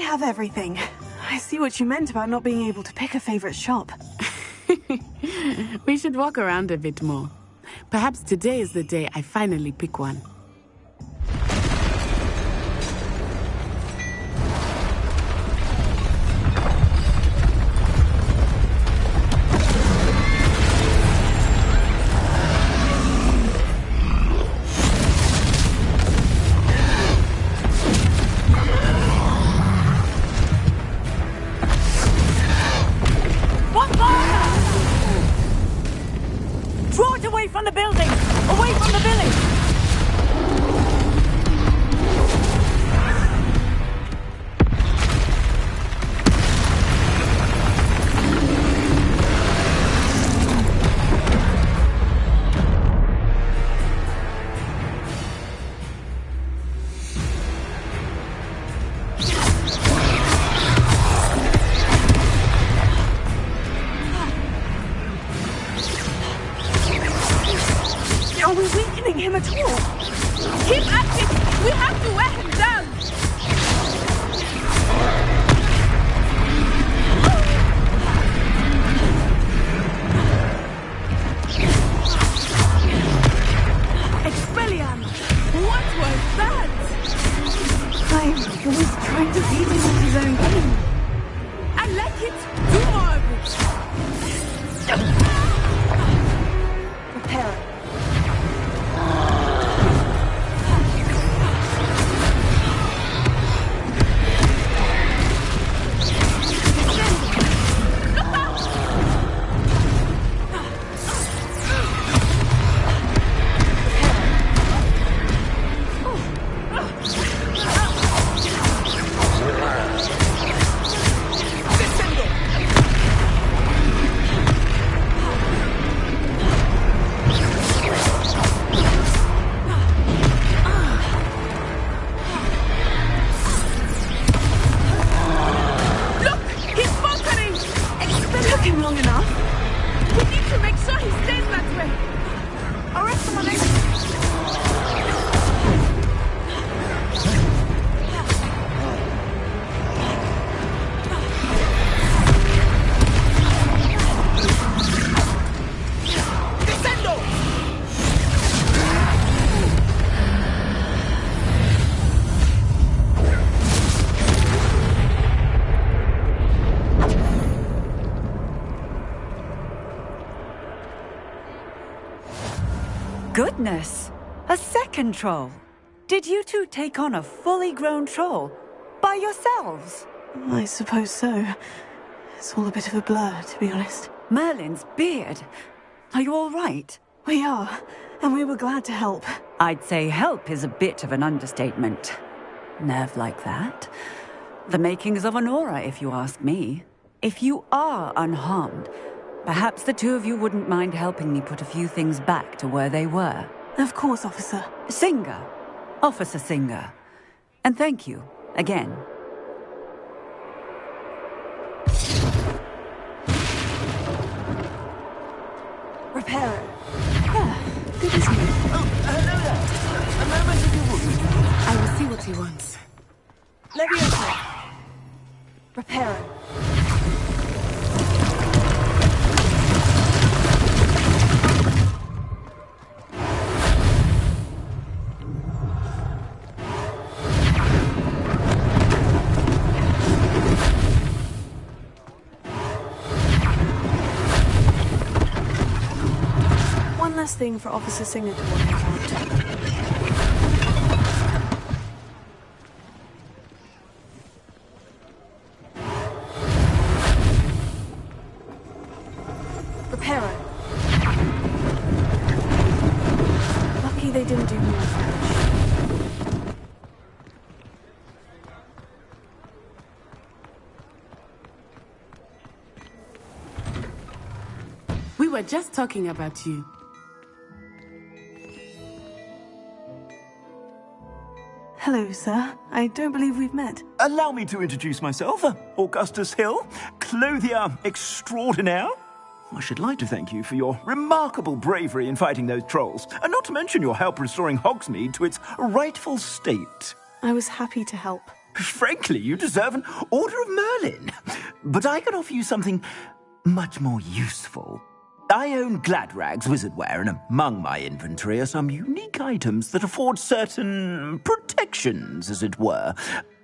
have everything. I see what you meant about not being able to pick a favorite shop. We should walk around a bit more. Perhaps today is the day I finally pick one. Goodness! A second troll! Did you two take on a fully grown troll? By yourselves? I suppose so. It's all a bit of a blur, to be honest. Merlin's beard! Are you all right? We are, and we were glad to help. I'd say help is a bit of an understatement. Nerve like that? The makings of an aura, if you ask me. If you are unharmed, perhaps the two of you wouldn't mind helping me put a few things back to where they were. Of course, Officer. Singer. Officer Singer. And thank you, again. Repairer. Good as new. Oh, hello there. A moment if you would. I will see what he wants. Leviosa. Repairer. One last thing for Officer Singer to worry about. Repairer. Lucky they didn't do more damage. We were just talking about you. Hello, sir. I don't believe we've met. Allow me to introduce myself. Augustus Hill, clothier extraordinaire. I should like to thank you for your remarkable bravery in fighting those trolls, and not to mention your help restoring Hogsmeade to its rightful state. I was happy to help. Frankly, you deserve an Order of Merlin. But I can offer you something much more useful. I own Gladrag's wizardware, and among my inventory are some unique items that afford certain protections, as it were.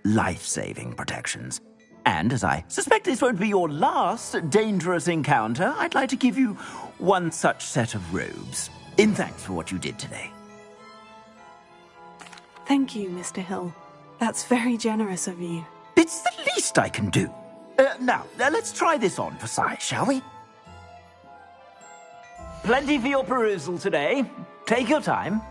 Life-saving protections. And as I suspect this won't be your last dangerous encounter, I'd like to give you one such set of robes, in thanks for what you did today. Thank you, Mr. Hill. That's very generous of you. It's the least I can do. Now, let's try this on for size, shall we? Plenty for your perusal today. Take your time.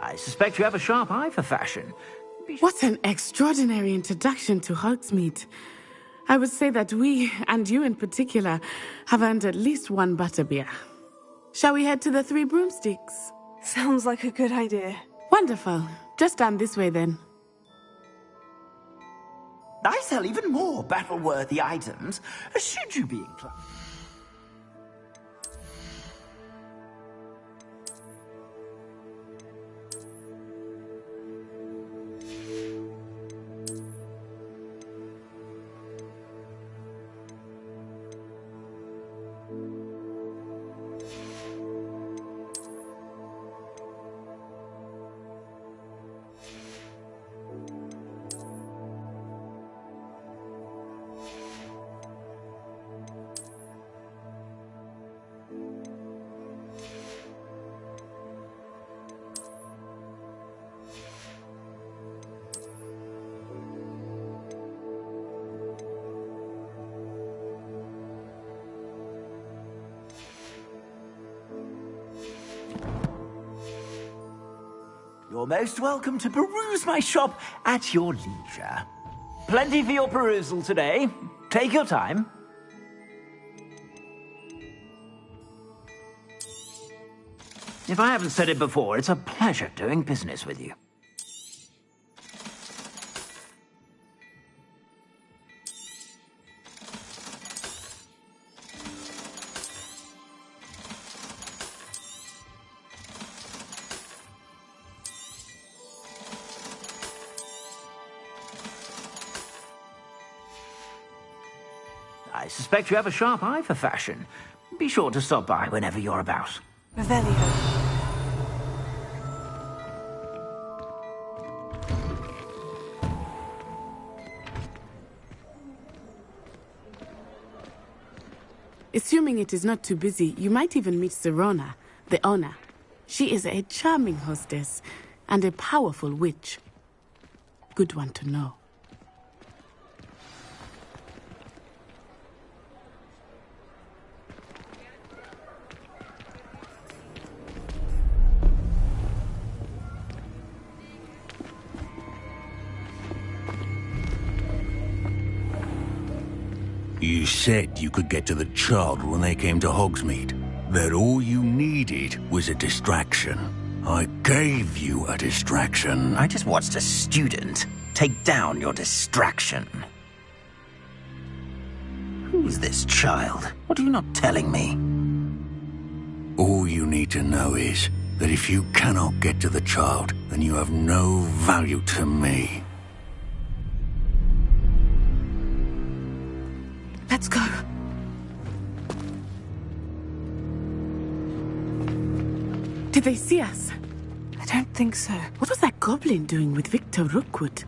I suspect you have a sharp eye for fashion. What an extraordinary introduction to Hogsmeade. I would say that we, and you in particular, have earned at least one butterbeer. Shall we head to the Three Broomsticks? Sounds like a good idea. Wonderful. Just down this way then. I sell even more battle-worthy items, should you be inclined. You're most welcome to peruse my shop at your leisure. Plenty for your perusal today. Take your time. If I haven't said it before, it's a pleasure doing business with you. I suspect you have a sharp eye for fashion. Be sure to stop by whenever you're about. Revelio. Assuming it is not too busy, you might even meet Serona, the owner. She is a charming hostess and a powerful witch. Good one to know. You said you could get to the child when they came to Hogsmeade. That all you needed was a distraction. I gave you a distraction. I just watched a student take down your distraction. Who's this child? What are you not telling me? All you need to know is that if you cannot get to the child, then you have no value to me. Let's go. Did they see us? I don't think so. What was that goblin doing with Victor Rookwood?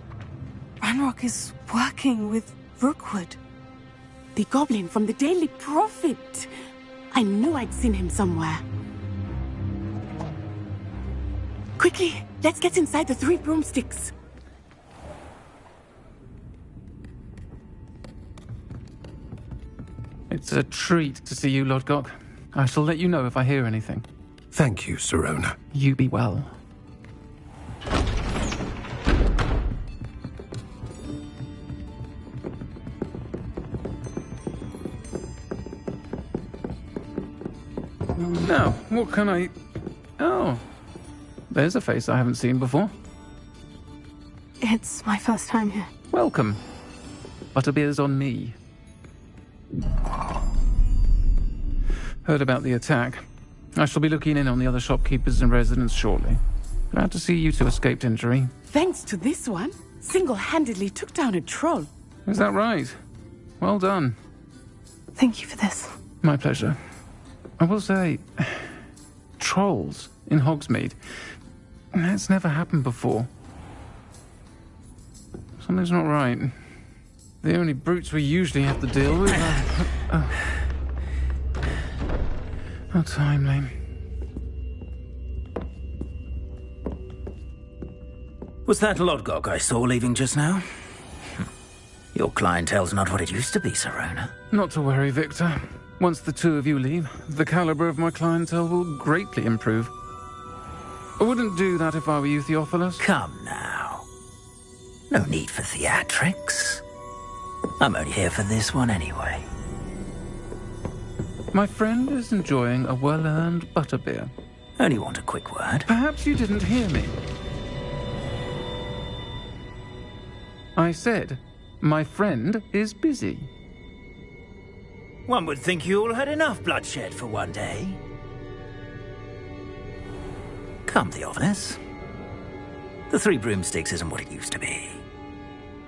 Ranrok is working with Rookwood. The goblin from the Daily Prophet. I knew I'd seen him somewhere. Quickly, let's get inside the Three Broomsticks. It's a treat to see you, Lodgok. I shall let you know if I hear anything. Thank you, Sirona. You be well. Now, what can I... Oh, there's a face I haven't seen before. It's my first time here. Welcome. Butterbeer's on me. Heard about the attack. I shall be looking in on the other shopkeepers and residents shortly. Glad to see you two escaped injury. Thanks to this one, single-handedly took down a troll. Is that right? Well done. Thank you for this. My pleasure. I will say, trolls in Hogsmeade. That's never happened before. Something's not right. The only brutes we usually have to deal with are... How timely. Was that Lodgok I saw leaving just now? Your clientele's not what it used to be, Sirona. Not to worry, Victor. Once the two of you leave, the caliber of my clientele will greatly improve. I wouldn't do that if I were you, Theophilus. Come now. No need for theatrics. I'm only here for this one anyway. My friend is enjoying a well-earned butterbeer. Only want a quick word. Perhaps you didn't hear me. I said, my friend is busy. One would think you all had enough bloodshed for one day. Come, Theophilus. The Three Broomsticks isn't what it used to be.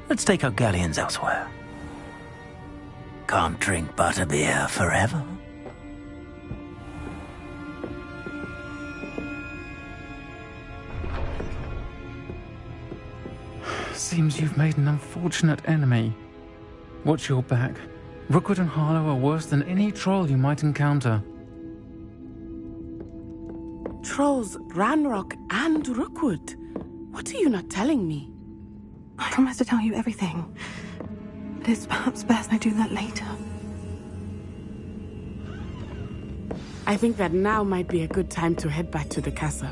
Let's take our galleons elsewhere. Can't drink butterbeer forever. Seems you've made an unfortunate enemy. Watch your back. Rookwood and Harlow are worse than any troll you might encounter. Trolls, Ranrok, and Rookwood. What are you not telling me? I promised to tell you everything. But it's perhaps best I do that later. I think that now might be a good time to head back to the castle.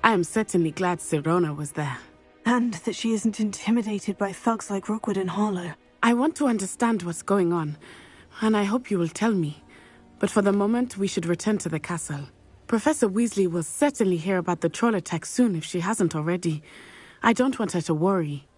I am certainly glad Sirona was there. And that she isn't intimidated by thugs like Rookwood and Harlow. I want to understand what's going on, and I hope you will tell me. But for the moment, we should return to the castle. Professor Weasley will certainly hear about the troll attack soon if she hasn't already. I don't want her to worry.